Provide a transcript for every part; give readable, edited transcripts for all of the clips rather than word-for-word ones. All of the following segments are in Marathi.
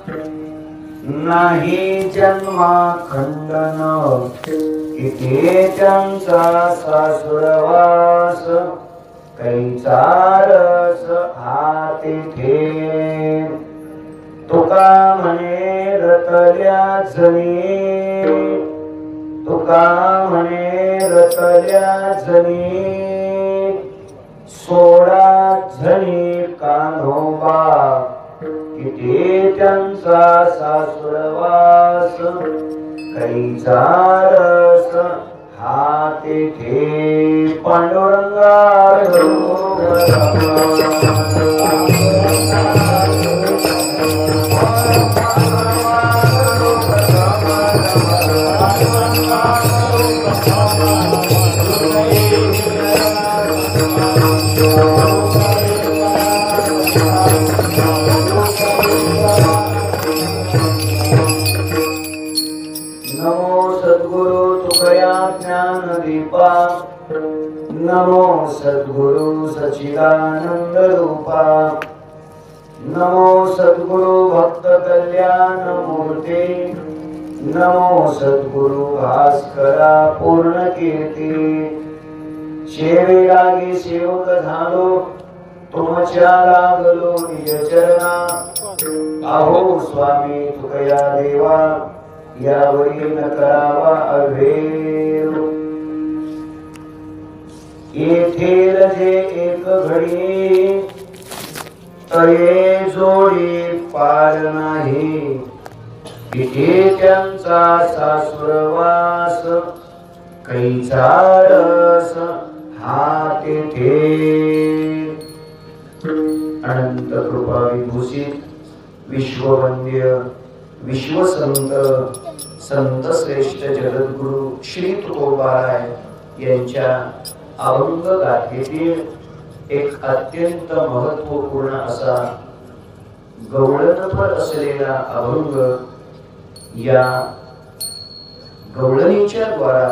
नाही जन्मा खंडन इथे त्यांचा सासुरवास कैचा रस हा तेथे तुका म्हणे रतल्या जणी तुका म्हणे रतल्या जणी सोळा जणी कान्होबा इथे त्यांचा सासुरवास कैचा रस हा तेथे पांडुरंगा नमो सद्गुरु सच्चिदानंद रूपा नमो सद्गुरु भक्त कल्याण मूर्ती नमो सद्गुरु भास्करा पूर्ण कीर्ती सेवे लागी सेवक झालो तुमच्या लागलो निज चरणा अहो स्वामी तुकया देवा यावरी न करावा अभेद येथील जे एक घडी तळे जोडी पार नाही तिथे त्यांचा सासुरवास कैचा रस हा तेथे अनंत कृपा विभूषित विश्ववंद्य विश्वसंत संत श्रेष्ठ जगद्गुरु श्री तुकोबाराय यांच्या अभंग गाथेतील एक अत्यंत महत्वपूर्ण असा गवळणपर असलेला अभंग या गवळणीच्या द्वारा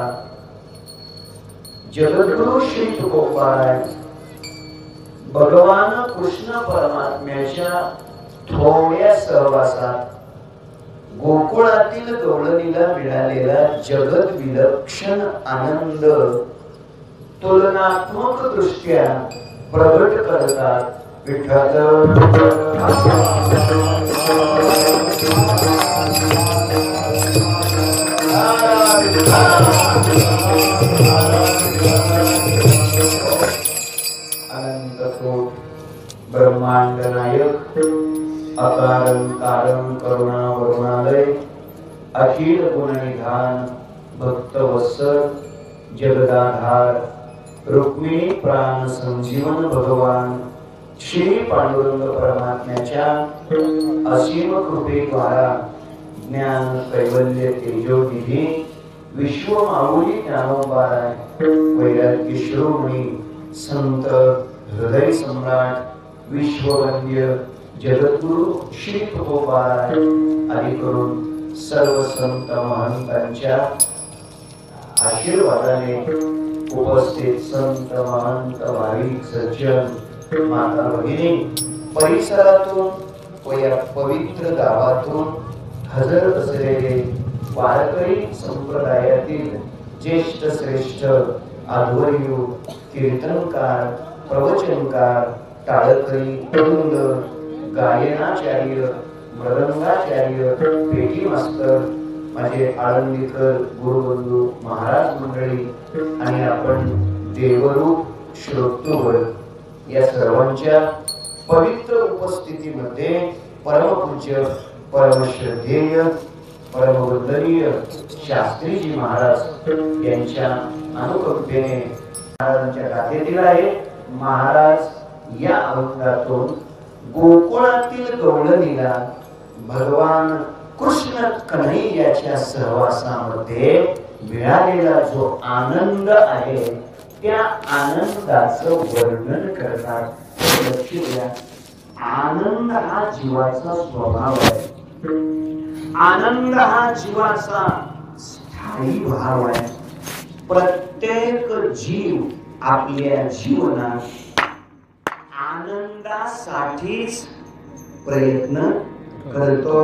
जगद्गुरु श्री तुकोबाराय भगवान कृष्ण परमात्म्याच्या थोड्या सहवासात गोकुळातील गवळणीला मिळालेला जगत विलक्षण आनंद तुलनात्मक दृष्ट्या प्रगट करतात विठ्ठल अनंत कोट ब्रह्मांड नायक अकारण कारण करुणा वरुणालय अखिल गुणनिधान भक्तवत्सल जगदाधार रुक्मिणी प्राण संजीवन भगवान श्री पांडुरंग परमात्म्याच्या असीम कृपेद्वारा ज्ञान कैवल्य तेजोनिधी विश्व माऊली ज्ञानोबाराय वैराग्य शिरोमणी संत हृदय सम्राट विश्ववंद्य जगद्गुरु श्री तुकोबाराय आदी करून सर्व संत महंतांच्या आशीर्वादाने उपस्थित संत महंत भाविक सज्जन माता भगिनी परिसरातून व या पवित्र गावातून हजर असलेले वारकरी संप्रदायातील ज्येष्ठ श्रेष्ठ आध्वर्यू कीर्तनकार प्रवचनकार टाळकरी वृंद गायनाचार्य मृदंगाचार्य पेटी मास्तर माझे आळंदीकर गुरुबंधू महाराज मंडळी आणि आपण देवरूप श्रोतृवर या सर्वांच्या पवित्र उपस्थितीमध्ये परमपूज्य परमश्रद्धेय परमवंदनीय शास्त्रीजी महाराज यांच्या अनुकंपेने महाराजांच्या गाथेतील आहे. महाराज या अभंगातून गोकुळातील गवळणीला भगवान कृष्ण कन्हैयाच्या सहवासामध्ये मिळालेला जो आनंद आहे त्या आनंदाचं वर्णन करतात. लक्ष द्या, आनंद हा जीवाचा स्वभाव आहे. आनंद हा जीवाचा स्थायी भाव आहे. प्रत्येक जीव आपल्या जीवनात आनंदासाठीच प्रयत्न करतो.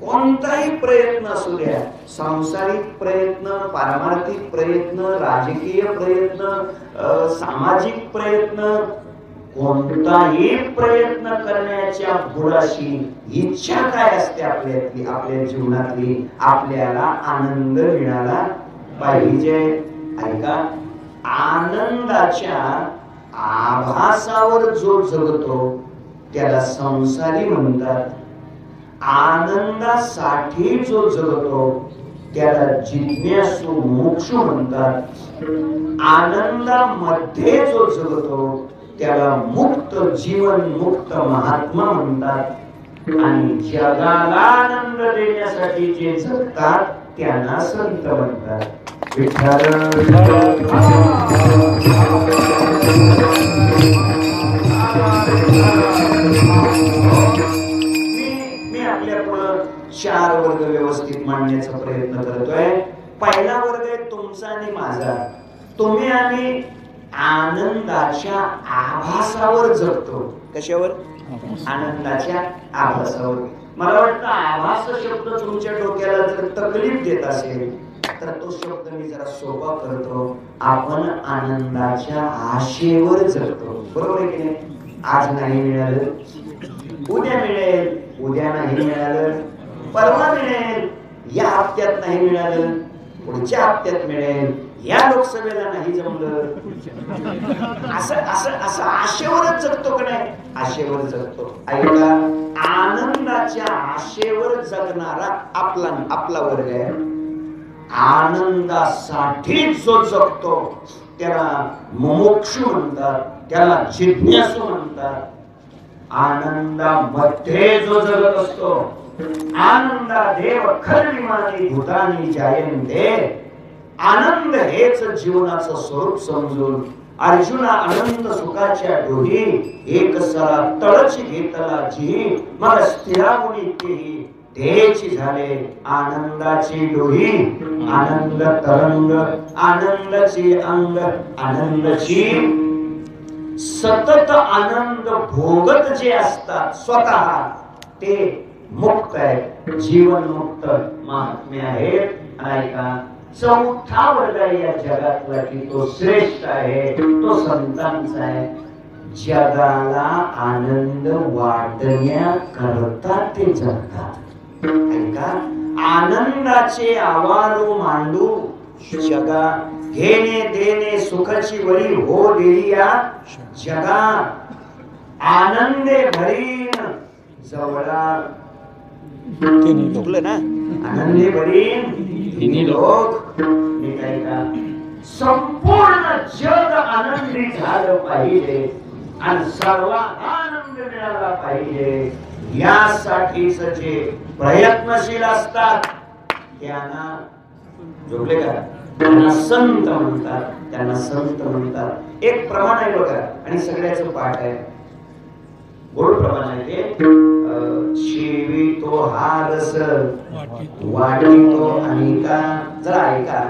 कोणताही प्रयत्न असू द्या, सांसारिक प्रयत्न, पारमार्थिक प्रयत्न, राजकीय प्रयत्न, सामाजिक प्रयत्न, कोणताही प्रयत्न करण्याच्या पुढाशी इच्छा काय असते आपल्यातली, आपल्या जीवनातली, आपल्याला आनंद मिळाला पाहिजे. ऐका, आनंदाच्या आभासावर जो जगतो त्याला संसारी म्हणतात. आनंदासाठी जो जगतो त्याला जिज्ञासू मुमुक्षू म्हणतात. आनंदामध्ये जो जगतो त्याला मुक्त जीवन, मुक्त महात्मा म्हणतात. आणि जगाला आनंद देण्यासाठी जे जगतात त्यांना संत म्हणतात. मी आपल्या पुढे 4 वर्ग व्यवस्थित मांडण्याचा प्रयत्न करतोय. पहिला वर्ग आहे तुमचा आणि माझा. तुम्ही आम्ही आनंदाच्या आभासावर जगतो. कशावर? आनंदाच्या आभासावर. मला वाटतं आभास शब्द तुमच्या डोक्याला जर तकलीफ देत असेल तर तो शब्द मी जरा सोपा करतो. आपण आनंदाच्या आशेवर जगतो. बरोबर आहे की नाही? आज नाही मिळालं, उद्या मिळेल, उद्या नाही मिळालं, परवा मिळेल, या हप्त्यात नाही मिळालं, पुढच्या हप्त्यात मिळेल, या लोकसभेला नाही जमलं, असं असं असं आशेवरच जगतो का नाही? आशेवर जगतो. ऐका, आनंदाच्या आशेवर जगणारा आपला वर्ग आहे. आनंदासाठी जो जगतो त्याला मुमुक्षू म्हणतात, त्याला जिज्ञासू म्हणतात. आनंदामध्ये जो जगत असतो, आनंदादेव खर्विमानी भूतानी जायन्ते, आनंद हेच जीवनाचं स्वरूप समजून अर्जुना अनंत सुखाच्या डोही एक सरा तळची घेतला जी, मग स्थिरावणी तेही तेची झाले आनंदाची डोही. आनंद तरंग, आनंदाची अंग, आनंदाची सतत आनंद भोगत जे असतात स्वतः ते मुक्त आहे, जीवन मुक्त महात्मे आहेत. ऐका, चौथा वर्ग या जगातला की तो श्रेष्ठ आहे, तो संतांचा आहे. जगाला आनंद वाटण्याकरता ते जगतात. ऐका, आनंदाचे आवारू मांडू जगा, घेणे देणे सुखाची वरी हो देईया जगा, आनंदे भरीन जवळा. चुकलं ना? आनंदे भरीन लोक. ऐका, संपूर्ण जग आनंदी झालं पाहिजे आणि सर्वांना आनंद मिळाला पाहिजे, यासाठीच जे प्रयत्नशील असतात त्यांना जोडले का? त्यांना संत म्हणतात. त्यांना संत म्हणतात. एक प्रमाण आहे बघा, आणि सगळ्याचं पाठ आहे, गोड प्रमाण आहे ते. शिवितो हा रस वाटितो अनिका. जरा ऐका,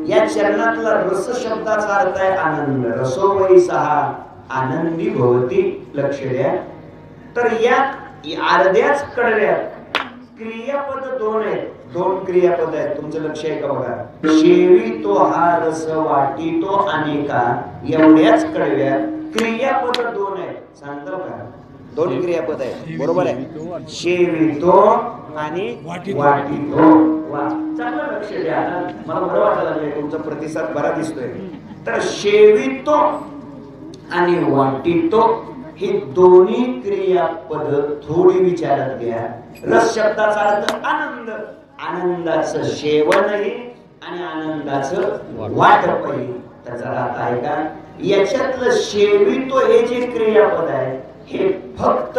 या चरणातला रस शब्दाचा अर्थ आहे आनंद. रसो वै सहा आनंदी भवती. लक्ष द्या. तर या अर्ध्याच कडव्यात क्रियापद 2 आहेत. 2 क्रियापद आहेत. तुमचं लक्ष आहे का बघा. शेवितो हा रस वाटितो अनेका, एवढ्याच कडव्यात क्रियापद 2 आहेत. सांगतो का? 2 क्रियापद आहेत. बरोबर आहे. शेवितो आणि वाटितो. वा, चांगलं लक्ष द्या. मला बरं वाटायला लागलंय, तुमचा प्रतिसाद बरा दिसतोय. तर शेवितो आणि वाटितो हे दोन्ही क्रियापद थोडी विचारात घ्या. रस शब्दाचा अर्थ आनंद, आनंदाचं सेवनही आणि आनंदाचं वाटपही. त्याचा अर्थ आहे का? याच्यातलं सेवितो हे जे क्रियापद आहे हे फक्त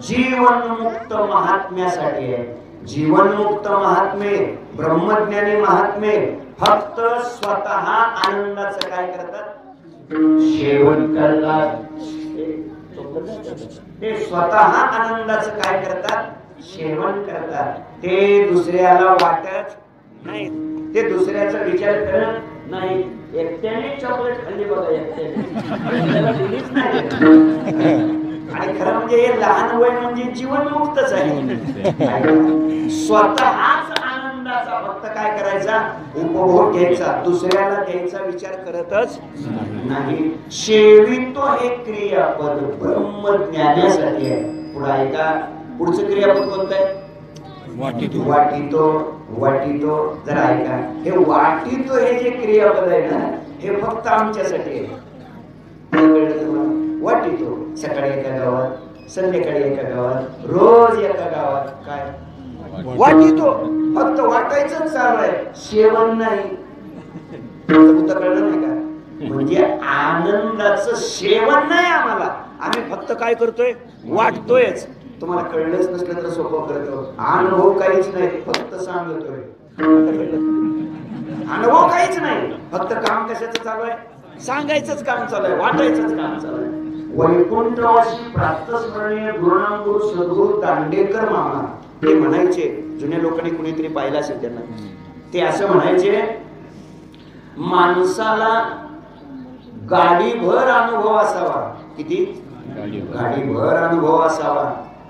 जीवनमुक्त महात्म्यासाठी आहे. जीवनमुक्त महात्मे, ब्रह्मज्ञानी महात्मे फक्त स्वतः आनंदाचं काय करतात? सेवन करतात. ते स्वतः आनंदाचं काय करतात? सेवन करतात. ते दुसऱ्याला वाटत नाही, ते दुसऱ्याचा विचार करत नाही. एकट्याने चॉकलेट खाल्ली बघा, एकट्याने दिलीच नाही. आणि खरं म्हणजे हे लहान वय म्हणजे जीवनमुक्तच आहे. स्वतःच आनंदाचा फक्त काय करायचा, उपभोग घ्यायचा, दुसऱ्याला द्यायचा विचार करतच नाही. सेवितो हे क्रियापद ब्रह्मज्ञानासाठी आहे. पुढे ऐका, पुढचं क्रियापद कोणतं आहे? वाटितो. वाटितो, वाटितो. जरा ऐका, हे वाटितो हे जे क्रियापद आहे ना, हे फक्त आमच्यासाठी आहे. वाटितो सकाळी एका गावात, संध्याकाळी एका गावात, रोज एका गावात. काय वाटितो? फक्त वाटायचं चालू आहे, सेवन नाही. मुद्दा कळलं नाही का? म्हणजे आनंदाचं सेवन नाही आम्हाला, आम्ही फक्त काय करतोय, वाटतोयच. तुम्हाला कळलंच नसलं तर सोपं करतो, अनुभव काहीच नाही, फक्त सांगतोय. अनुभव काहीच नाही, फक्त काम कशाचं चालू आहे, सांगायचंच काम चालू आहे, वाटायचंच काम चालू आहे. वैकुंठवासी प्रातस्मरणीय गुरुनामगुरु सद्गुरु दांडेकर मामा ते म्हणायचे, जुन्या लोकांनी कुणीतरी पाहिलं असेल त्यांना, ते असं म्हणायचे, माणसाला गाडीभर अनुभव असावा. किती? गाडीभर अनुभव असावा,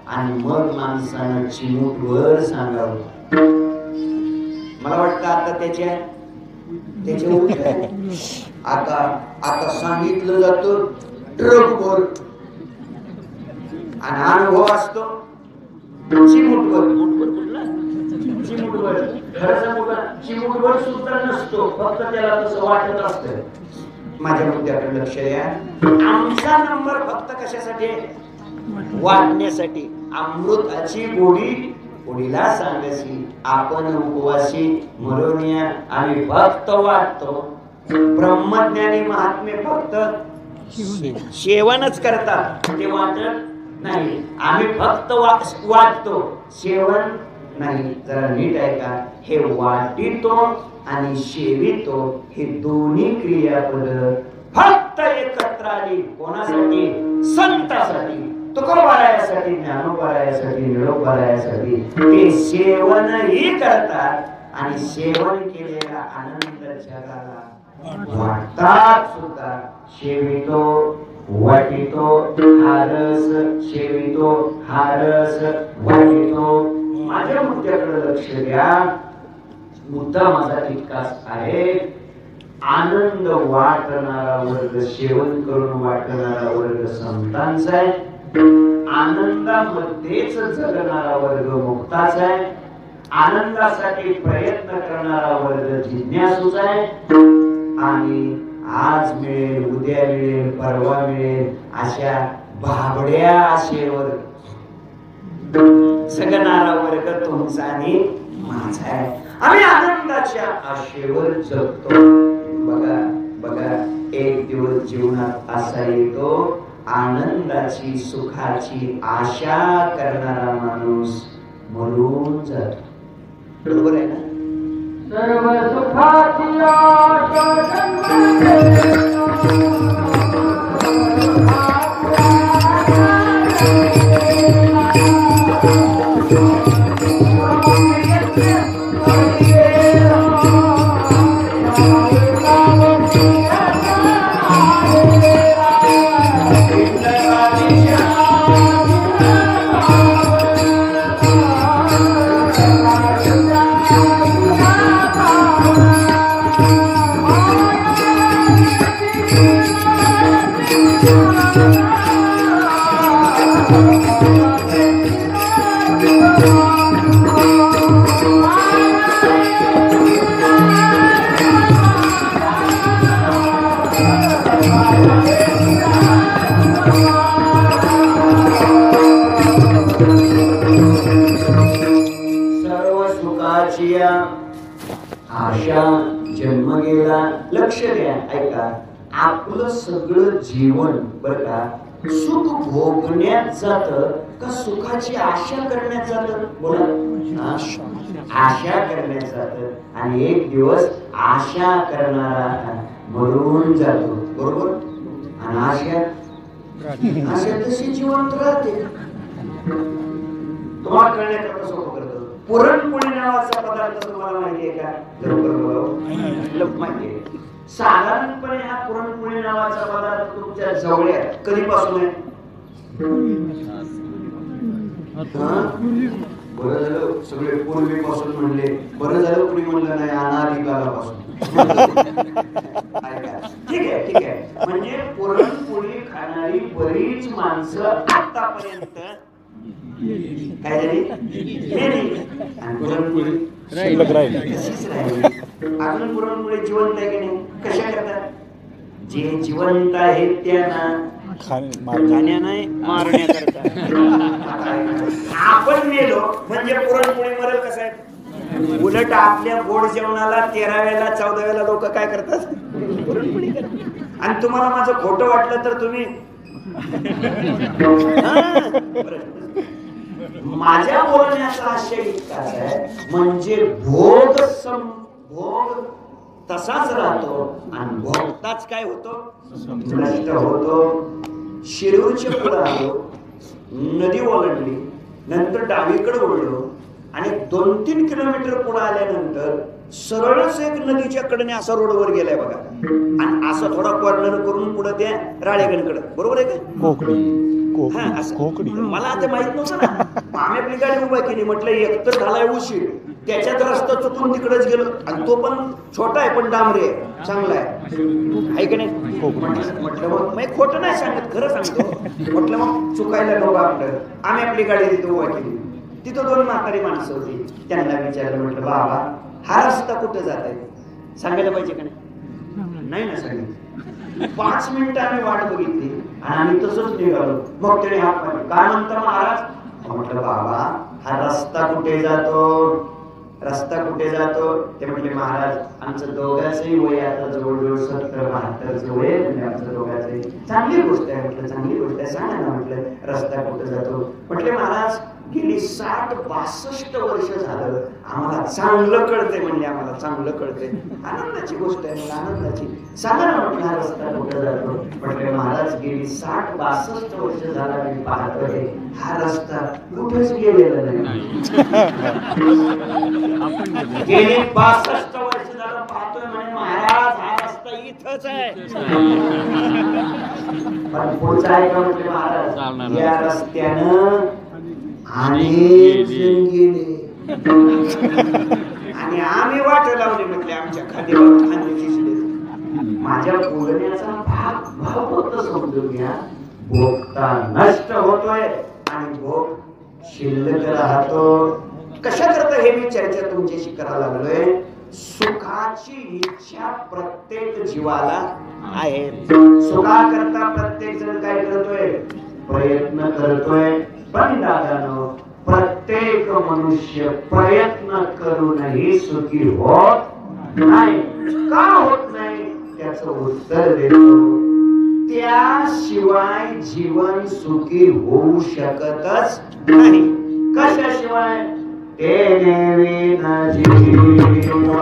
आणि मग माणसानं चिमूटभर सांगावं. मला वाटतं आता त्याच्या आता सांगितलं जातं ट्रकभर, आणि अनुभव असतो चिमूटभर. चिमूटभर खरंच मोठा चिमूटभर सुद्धा नसतो, फक्त त्याला तसं वाटत असतं. माझ्या मुद्द्याकडे लक्ष द्या. आमचा नंबर फक्त कशासाठी? वाटण्यासाठी. अमृताची गोडी गोडीला सांगायची, आपण उपवासी मरोनिया आम्ही फक्त वाटतो. ब्रह्मज्ञानी महात्मे फक्त सेवनच करतात, ते वाटत नाही. आम्ही फक्त वाटतो, सेवन नाही. जरा नीट ऐका, हे वाटितो आणि सेवितो हे दोन्ही क्रियापद फक्त एकत्र आली. कोणासाठी? संतासाठी, तुकोबारायासाठी, ज्ञानोबारायासाठी, निळोबारायासाठी. ते सेवनही करतात आणि सेवन केलेला आनंद जगाला वाटतात सुद्धा. सेवितो वाटितो हारस, सेवितो हारस वाटितो. माझ्या मुद्द्याकडे लक्ष द्या. मुद्दा माझा तितकाच आहे, आनंद वाटणारा वर्ग, सेवन करून वाटणारा वर्ग संतांचा आहे. आनंदामध्येच जगणारा वर्ग मुक्ताचा आहे. आनंदासाठी प्रयत्न करणारा वर्ग जिज्ञासूचा आहे. आणि आज मिळेल, उद्या मिळेल, परवा मिळेल अशा भाबड्या आशेवर जगणारा वर्ग तुमचा आणि माझा आहे. आम्ही आनंदाच्या आशेवर जगतो. बघा बघा, एक दिवस जीवनात असा येतो, आनंदाची सुखाची आशा करणारा माणूस मरून जातो. बरोबर आहे ना? सर्व सुखाची आशा आशा जन्म गेला. लक्ष द्या, ऐका, आपलं सगळं जीवन बरं का सुख भोगण्यात जात का सुखाची आशा करण्यात जात? बोला. आशा करण्यात जात. आणि एक दिवस आशा करणारा मरून जातो. बरोबर? आणि आशा तशी जिवंत राहते. तुम्हाला कळण्याकरता सोपं करतो. पुरणपोळी नावाचा पदार्थ तुम्हाला माहिती आहे का? लवकर माहिती आहे. साधारणपणे हा पुरणपोळी नावाचा पदार्थ तुमच्या जवळ कधीपासून आहे? बरं झालं सगळे पूर्वीपासून म्हणले, बरं झालं कुणी म्हणलं नाही अनादी कालापासून. ठीक आहे ठीक आहे. म्हणजे पुरणपोळी खाणारी बरीच माणसं आतापर्यंत काय झाली आणि पुरणपोळी शिल्लक राहिली. अजून पुरणपोळी जिवंत आहे की नाही? कशा करतात? जे जिवंत आहे त्यांना खाण्या नाही मारण्या करतात. आपण मेलो म्हणजे पुरणपोळी मरेल कसं आहे? उलट आपल्या गोड जेवणाला 13व्याला 14व्याला लोक काय करतात? पुरणपोळी करतात. आणि तुम्हाला माझं खोटं वाटलं तर तुम्ही माझ्या बोलण्याचा आशय इतकाच आहे, म्हणजे भोग तसाच राहतो आणि भोगताच काय होतो? नष्ट होतो. शिरूरच्या पुढे आलो, नदी ओलांडली, नंतर डावीकडे वळलो आणि 2-3 किलोमीटर पुढे आल्यानंतर सरळच एक नदीच्या कडेने असा रोडवर गेलाय बघा, आणि असं थोडा कॉर्नर करून पुढे त्या राळेगणकडे, बरोबर आहे का? कोकडी मला आता माहित नव्हतं ना. आम्ही आपली गाडी उभा केली, म्हटलं एकतर झालाय उशीर, त्याच्यात रस्ता चुकून तिकडेच गेलो, आणि तो पण छोटा आहे पण डांबरी आहे, चांगला आहे की नाही? म्हटलं मग मी खोटं नाही सांगत, खरं सांगतो. म्हटलं मग चुकायला नको आपलं. आम्ही आपली गाडी तिथे उभा केली. तिथं 2 म्हातारी माणसं होती. त्यांना विचारलं, म्हटलं बाबा हा रस्ता कुठे जात आहे? सांगायला पाहिजे का नाही? ना सांगितलं. 5 मिनिटं आम्ही वाट बघितली आणि आम्ही तसंच निघालो. मग त्याने हात पाडले, काय म्हणता महाराज? म्हटलं बाबा हा रस्ता कुठे जातो? रस्ता कुठे जातो? ते म्हटले महाराज आमचं दोघांचंही वय आता जवळजवळ 70-72 वय, म्हणजे आमचं दोघांचंही. चांगली गोष्ट आहे म्हटलं, चांगली गोष्ट आहे, सांगा ना म्हटलं रस्ता कुठे जातो. म्हटले महाराज गेली 60-62 वर्ष झालं आम्हाला चांगलं कळतंय, म्हणजे आम्हाला चांगलं कळतंय. आनंदाची गोष्ट आहे, मला आनंदाची. सांगा ना म्हटलं हा रस्ता कुठे जातो. म्हटले महाराज गेली 60-62 वर्ष झाला मी पाहतोय हा रस्ता कुठेच गेलेला नाही. गेली 62 वर्ष झालं पाहतोय म्हणे महाराज हा रस्ता इथंच आहे. पण पुढचा आहे का म्हटले महाराज, या रस्त्यानं अनेक जण गेले आणि आम्ही वाट लावली, म्हटले आमच्या खांद्यावर खांदे दिसले. माझ्या बोलण्याचा भाव होत समजून घ्या. भोगता नष्ट होतोय आणि भोग शिल्लक राहतो. कशा करता हे मी चर्चा तुमच्याशी करायला लागलोय? सुखाची इच्छा प्रत्येक जीवाला आहे. सुखाकरता प्रत्येक जण काय करतोय? प्रयत्न करतोय. पण दादानो, प्रत्येक मनुष्य प्रयत्न करूनही सुखी होत नाही. का होत नाही त्याचं उत्तर देतो. त्याशिवाय जीवन सुखी होऊ शकतच नाही. कशाशिवाय? तेने विना जीवा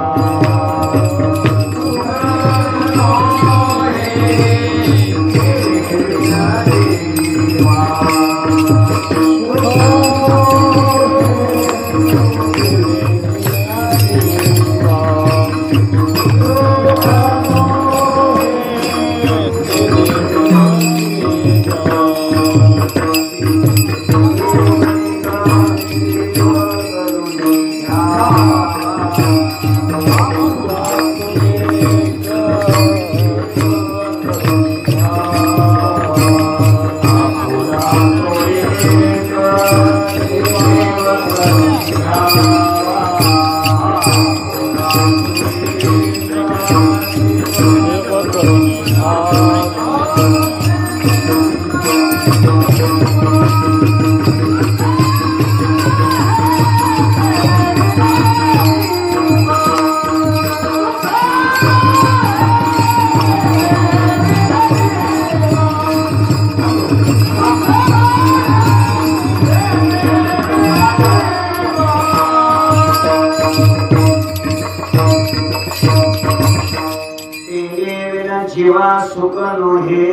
जीवा सुख नोहे.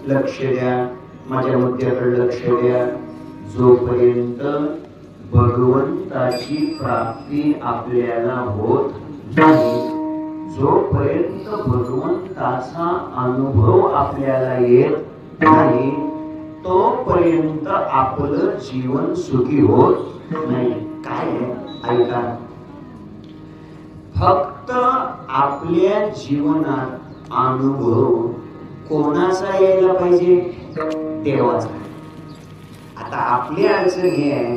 लक्ष द्या, माझ्या मुद्द्याकडे लक्ष द्या. जोपर्यंत भगवंताची प्राप्ती आपल्याला होत नाही, जोपर्यंत भगवंताचा अनुभव आपल्याला येत नाही, तोपर्यंत आपलं जीवन सुखी होत नाही. काय आहे ऐका, फक्त आपल्या जीवनात अनुभव कोणाचा यायला पाहिजे? देवाचा. आता आपली अडचण ही आहे,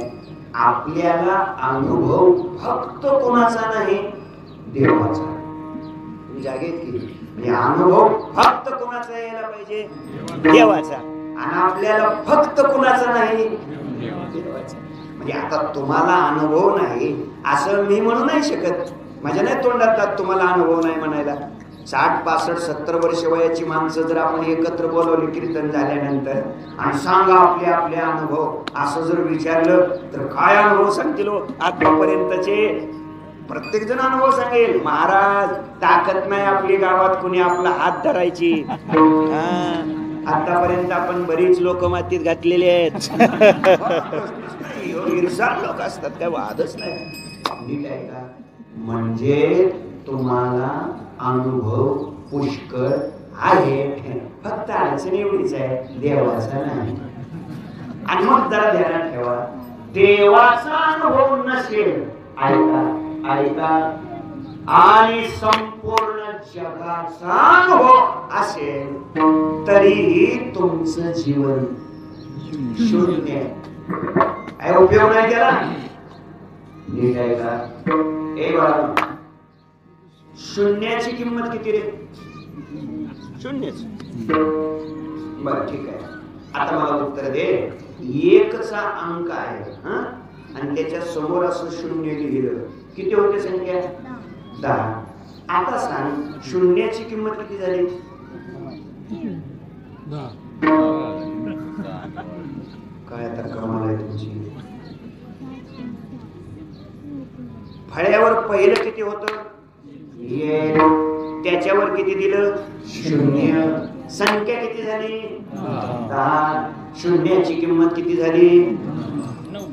आपल्याला अनुभव फक्त कोणाचा नाही, देवाचा. तुम्ही जागेत की म्हणजे अनुभव फक्त कोणाचा यायला पाहिजे? देवाचा. आणि आपल्याला फक्त कोणाचा नाही, देवाचा. म्हणजे आता तुम्हाला अनुभव नाही असं मी म्हणू नाही शकत. माझ्या नाही तोंडात तुम्हाला अनुभव नाही म्हणायला. 60, 65, 70 वर्ष वयाची माणसं जर आपण एकत्र बोलवली कीर्तन झाल्यानंतर आणि सांगा आपले आपले अनुभव असं जर विचारलं तर काय अनुभव सांगतील? आतापर्यंतचे प्रत्येक जण अनुभव सांगेल. महाराज ताकद नाही आपली गावात कुणी आपला हात धरायची. आतापर्यंत आपण बरीच लोक मातीत घातलेले आहेत. लोक असतात, काय वादच नाही. म्हणजे तुम्हाला अनुभव पुष्कळ आहे, फक्त अडचण एवढीच आहे, देवाचा नाही. आणि मग जरा ध्यानात ठेवा, देवाचा अनुभव नसेल, ऐका ऐका, आणि संपूर्ण जगाचा अनुभव असेल तरीही तुमचं जीवन शून्य. काय उपयोग नाही त्याला. नीट ऐका, शून्याची किंमत किती रे? शून्यच. बर ठीक आहे, आता मला उत्तर दे. एकचा अंक आहे आणि त्याच्या समोर असं शून्य लिहिलं, किती होते संख्या? 10. आता सांग शून्याची किंमत किती झाली? 10. काय आता कमाल आहे तुमची. फळ्यावर पहिलं किती होतं? 1. त्याच्यावर किती दिलं? 0. संख्या किती झाली? 10. शून्याची किंमत किती झाली? 9.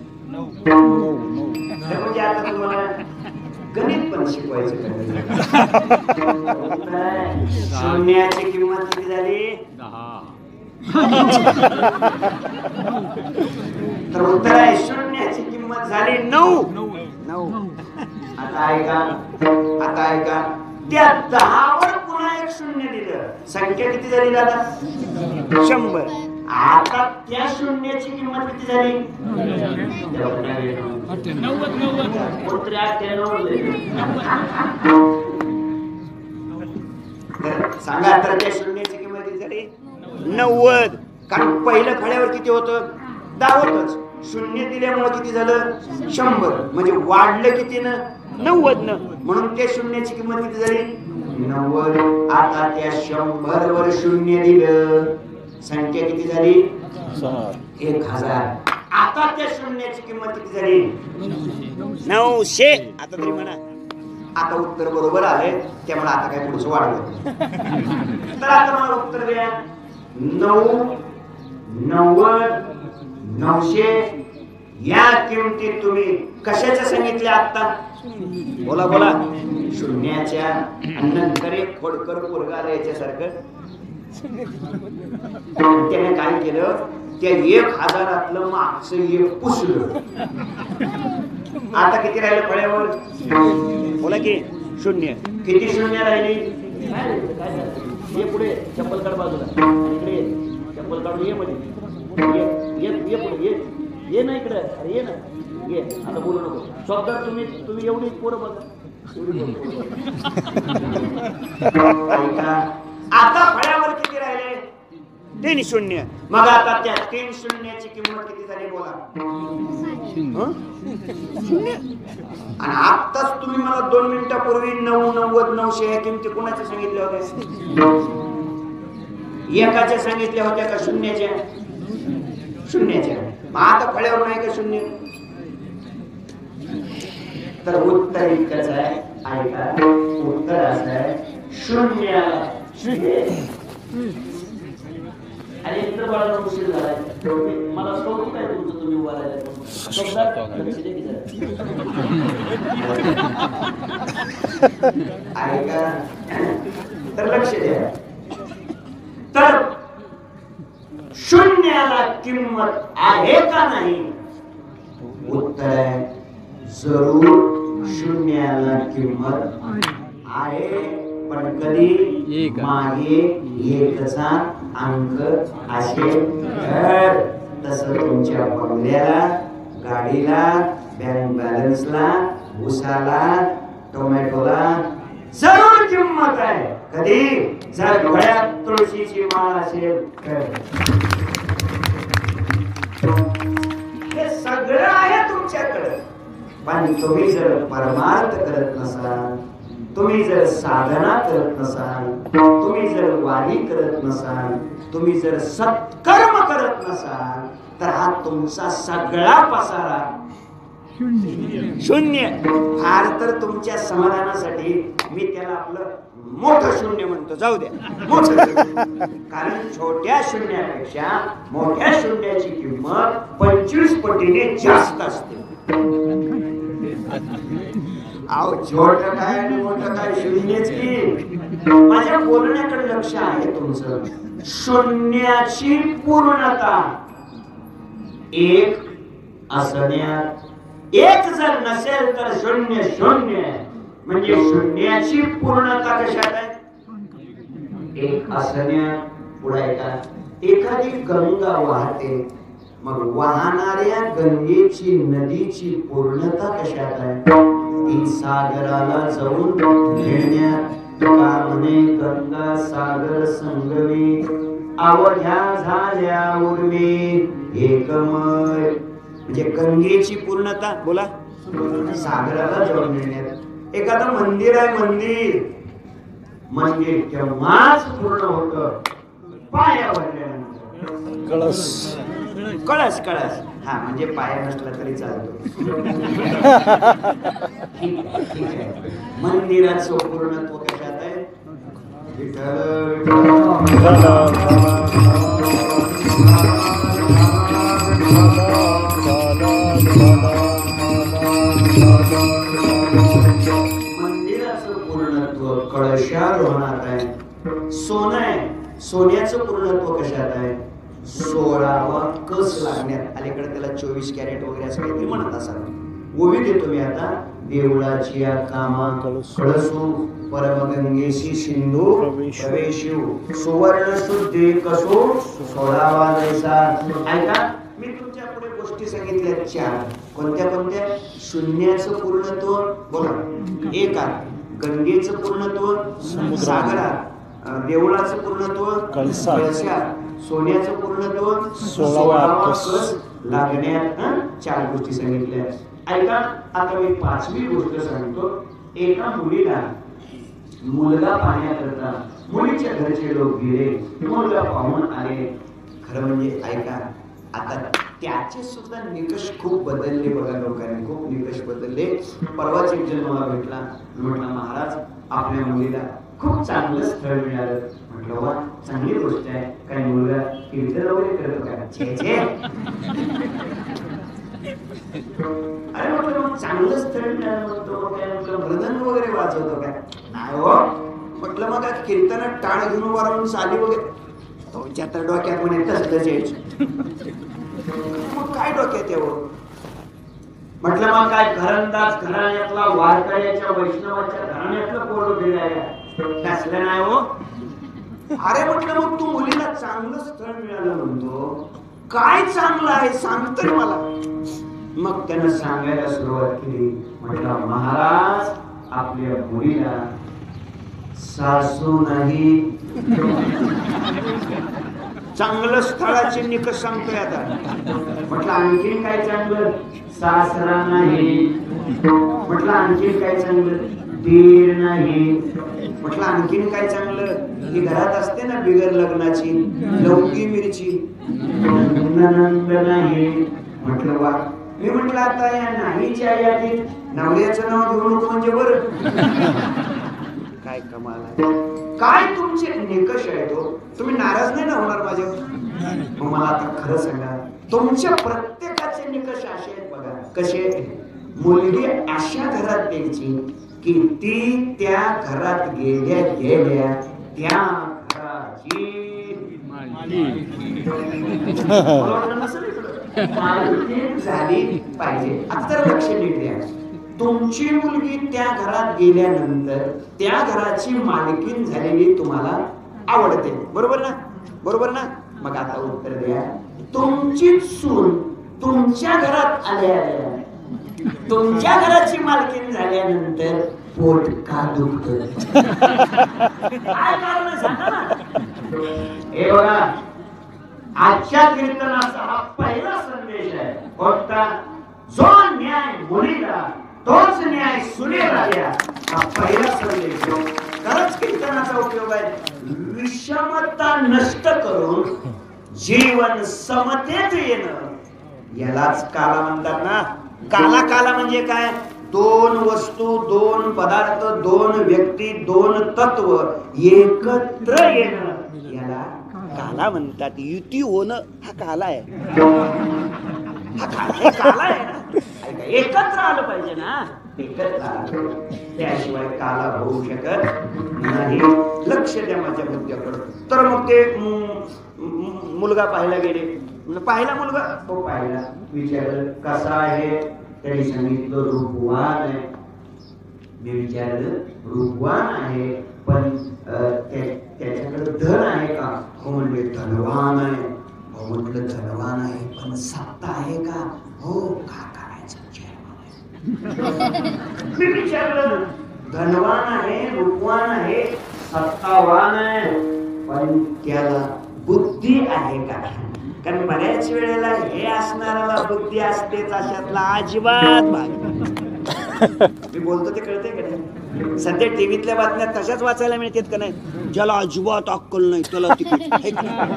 म्हणजे आता तुम्हाला गणित पण शिकवायचं. शून्याची किंमत किती झाली? 10. तर उत्तर आहे शून्याची किंमत झाली 9. आता ऐका, आता ऐका, त्या 10 वर पुन्हा एक शून्य दिलं, संख्या किती झाली दादा? 100. आता त्या शून्याची किंमत किती झाली? 90. सांगा तर त्या शून्याची किंमत किती झाली? 90. कारण पहिलं फळ्यावर किती होतं? 10 होतच. शून्य दिल्यामुळे किती झालं? 100. म्हणजे वाढलं किती ना? 90 न. म्हणून त्या शून्याची किंमत किती झाली? 90. आता त्या 100 वर शून्य दिलं, संख्या किती झाली? 1000. आता त्या शून्याची किंमत किती झाली? 900. आता तरी म्हणा. आता उत्तर बरोबर आले, त्यामुळे आता काय पुढचं वाढलं. तर आता मला उत्तर द्या. 9, 90, 900 या किमती तुम्ही कशाच्या सांगितल्या आता? बोला बोला. शून्याच्या. नंतर एक खोडकर पोरगा आला याच्यासारखं, त्याने काय केलं? त्या 1000 मागचं एक पुसलं. आता किती राहिलं फळ्यावर? बोला की 0. किती शून्य राहिली? ये पुढे, चप्पल काढ बाजूला. इकडे चप्पल काढून ये मध्ये. ये पुढे ये ना इकडे. अरे ये ना, ये. आता बोलू नको. शब्दात तुम्ही एवढी पोरं बघा. आता फळ्यावर किती राहिले? 3 शून्य. मग आता त्या 3 शून्याची किंमत किती झाली? बोला. 0. आणि आताच तुम्ही मला 2 मिनिटापूर्वी 9, 90, 900 या किमती कोणाच्या सांगितल्या होत्या? एकाच्या सांगितल्या होत्या का शून्याच्या? शून्याच्या. मग आता फळ्यावर नाही का शून्य? तर उत्तर इतकंच आहे. ऐका, उत्तर असं आहे शून्य. आणि इतर बाळाला उशीर झालाय. मला कौतुक आहे तुमचं, तुम्ही बोलायला. ऐका, तर लक्ष द्या. तर शून्याला किंमत आहे का नाही? उत्तर आहे जरूर शून्याला किंमत आहे, पण कधी मागे एकचा अंक असेल तर. तसं तुमच्या बंगल्याला, गाडीला, बँक बॅलन्सला, उसाला, टोमॅटोला जरूर किंमत आहे. कधी जर गळ्यात तुळशीची माळ असेल तर. हे सगळं आहे तुमच्याकडे, पण तुम्ही जर परमार्थ करत नसाल, तुम्ही जर साधना करत नसाल, तुम्ही जर वारी करत नसाल, तुम्ही जर सत्कर्म करत नसाल, तर हा तुमचा सगळा पसारा शून्य. फार तर तुमच्या समाधानासाठी मी त्याला आपलं मोठं शून्य म्हणतो, जाऊ द्या मोठं. कारण छोट्या शून्यापेक्षा मोठ्या शून्याची किंमत 25 पटीने जास्त असते. अहो छोटं काय आणि मोठं काय, शून्यच की. माझ्या बोलण्याकडे लक्ष आहे तुमचं. शून्याची पूर्णता एक असण्यात, एक जर नसेल तर शून्य शून्य. म्हणजे शून्याची पूर्णता कशात आहे? एक असण्यात. पुढे का एखादी गंगा वाहते, मग वाहणाऱ्या गंगेची, नदीची पूर्णता कशात आहे? ती सागराला जाऊन खेळण्यात. का म्हणे गंगा सागर संगमी, अवघ्या झाल्या उर्मी एकमय. म्हणजे गंगेची पूर्णता बोला सागराला जाऊन मिळण्यात. एखादं मंदिर आहे, मंदिर तेव्हाच पूर्ण होत पाया भरल्यानंतर. कळस हा म्हणजे पाया नसला तरी चालतो. मंदिराचं पूर्णत्व कशात आहे? मंदिराचं पूर्णत्व कळशारोहणात आहे. सोनं आहे, सोन्याचं पूर्णत्व कशात आहे? 16वा कस लागण्यात. अलीकडे त्याला 24 कॅरेट वगैरे असं काहीतरी म्हणत असाल. ओवी देतो मी आता. देवळाची या कामा कळसू, परमगंगेशी सिंधू प्रवेशू, सुवर्ण शुद्धी कसो 16वा जैसा. ऐका, मी तुमच्या पुढे गोष्टी सांगितल्या 4. कोणत्या कोणत्या? शून्याचं पूर्णत्व बोला एका, गंगेचं पूर्णत्व सागरात, देवळाचं पूर्णत्व कळशात, सोन्याचं पूर्णत्व 16वा कस लागण्यात. 4 गोष्टी सांगितल्या. ऐका, आता मी 5वी गोष्ट सांगतो. एका मुलीला मुलगा पाहण्याकरता मुलीच्या घरचे लोक गेले, मुलगा पाहून आले. खरं म्हणजे ऐका, आता त्याचे सुद्धा निकष खूप बदलले बघा. लोकांनी खूप निकष बदलले. परवाच एक जण मला भेटला, म्हटला महाराज आपल्या मुलीला खूप चांगलं स्थळ मिळालं. म्हटलं वा, चांगली गोष्ट आहे. काही मुलगा कीर्तन वगैरे करतो का? छे छे. अरे म्हटलं मग चांगलं स्थळ मिळालं म्हणतो, काय म्हटलं मृदंग वगैरे वाजवतो काय? नाही हो म्हटलं. मग कीर्तनात टाळ घेऊन वाढवून चाली वगैरे. तुमच्या तर डोक्यात म्हणे तसलंच यायचं. मग काय डोक्यात यावं? म्हटलं मग काय घरंदाज घराण्यातला, वारकऱ्याच्या वैष्णवाच्या घराण्यातलं पोरं फिरायला असलं नाही हो. अरे म्हटलं मग तू मुलीला चांगलं स्थळ मिळालं म्हणतो, काय चांगलं आहे सांग तर मला. मग त्यानं सांगायला सुरुवात केली. म्हटलं महाराज आपल्या मुलीला सासू नाही. चांगलं स्थळाचे निकष सांगतोय आता. म्हटलं आणखीन काय चांगलं? सासरा नाही. म्हटलं आणखीन काय चांगलं? दीर नाही. म्हटलं आणखीन काय चांगलं? ही घरात असते ना बिगर लग्नाची लवंगी मिरची, ननंद नाही. म्हटलं वा. मी म्हटलं आता या नाहीच्या यादीत नवऱ्याचं नाव घेऊ नको म्हणजे बरं. काय कमाल आहे. काय तुमचे निकष आहे तो? तुम्ही नाराज नाही ना होणार माझ्यावर? मग मला आता खरं सांगा, तुमच्या प्रत्येकाचे निकष असे आहेत बघा. कसे? मुलगी अशा घरात द्यायची की ती त्या घरात गेल्या गेल्या त्या घराची मला वाटलं नसेल इकडं. मालकीण झाली पाहिजे. आता तर लक्ष नीट द्या. तुमची मुलगी त्या घरात गेल्यानंतर त्या घराची मालकीण झालेली तुम्हाला आवडते, बरोबर ना? बरोबर ना? मग आता उत्तर द्या. तुमची सून तुमच्या घरात आल्या तुमच्या घराची मालकीण झाल्यानंतर पोट का दुखत? काय कारण सांगा ना. हे बघा, आजच्या कीर्तनाचा हा पहिला संदेश आहे. कोणता? जो न्याय मुलीला तोच न्याय सुनेला द्या, हा पहिला संदेश. खरंच कीर्तनाचा उपयोग आहे. विषमता नष्ट करून जीवन समतेत येणं, यालाच काला म्हणतात ना. काला काला म्हणजे काय? दोन वस्तू, दोन पदार्थ, दोन व्यक्ती, दोन तत्व एकत्र येणं, याला काला म्हणतात. युती होणं हा काला आहे. हा काला आहे ना. एकत्र आलं पाहिजे ना. एकत्र आलं त्याशिवाय काला होऊ शकत नाही. लक्ष द्या माझ्या मुद्द्याकडे. तर मग ते मुलगा पाहायला गेले. पाहिला मुलगा, तो पाहिला, विचारलं कसा आहे? त्यांनी सांगितलं रूपवान आहे. मी विचारलं रूपवान आहे, पण त्याच्याकडे धन आहे का? हो म्हणले धनवान आहे. हो म्हटलं धनवान आहे, पण सत्ता आहे का? हो. का करायचं? मी विचारलं धनवान आहे, रूपवान आहे, सत्तावान आहे, पण त्याला बुद्धी आहे का? कारण बऱ्याच वेळेला हे असणाऱ्याला बुद्धी असतेच, अशातला अजिबात भाग. मी बोलतो ते कळते का नाही? सध्या टीव्हीतल्या बातम्या तशाच वाचायला मिळतात का नाही? ज्याला अजिबात अक्कल नाही त्याला तिकीट. काय करणार?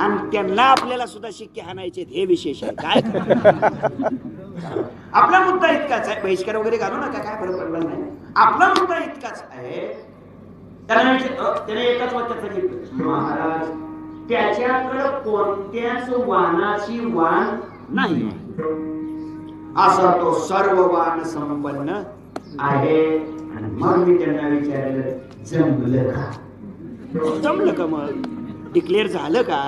आणि त्यांना आपल्याला सुद्धा शिक्के हाणायचे, हे विशेष आहे. काय आपला मुद्दा इतकाच आहे. बहिष्कार वगैरे घालू नका, काय फरक पडला नाही. आपला मुद्दा इतकाच आहे. त्याने एकाच वाक्यात सांगितलं, महाराज त्याच्याकडे कोणत्याच वाणाची वाण नाही, असा तो सर्व वाण संपन्न आहे. मग मी त्यांना विचारलं जमलं का? जमलं का? मग डिक्लेअर झालं का?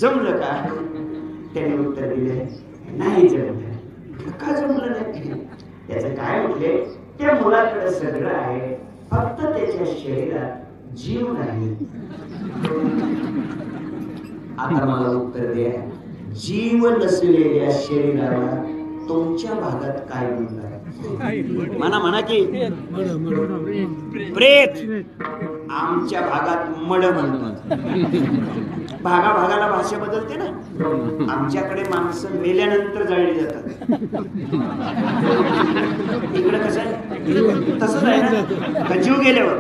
जमलं का? त्याने उत्तर दिले नाही जमलं. का जमलं नाही? त्याचं काय म्हटले, त्या मुलाकडे सगळं आहे, फक्त त्याच्या शरीरात जीव नाही. आता मला उत्तर द्या, जीव नसलेल्या शरीराला तुमच्या भागात काय म्हणतात? म्हणा की प्रेत. आमच्या भागात मड म्हणतात. भागाभागाला भाषा बदलते ना. आमच्याकडे माणसं मेल्यानंतर जाळली जातात. इकडे कसं आहे? तसंच आहे ना. का जीव गेल्यावर?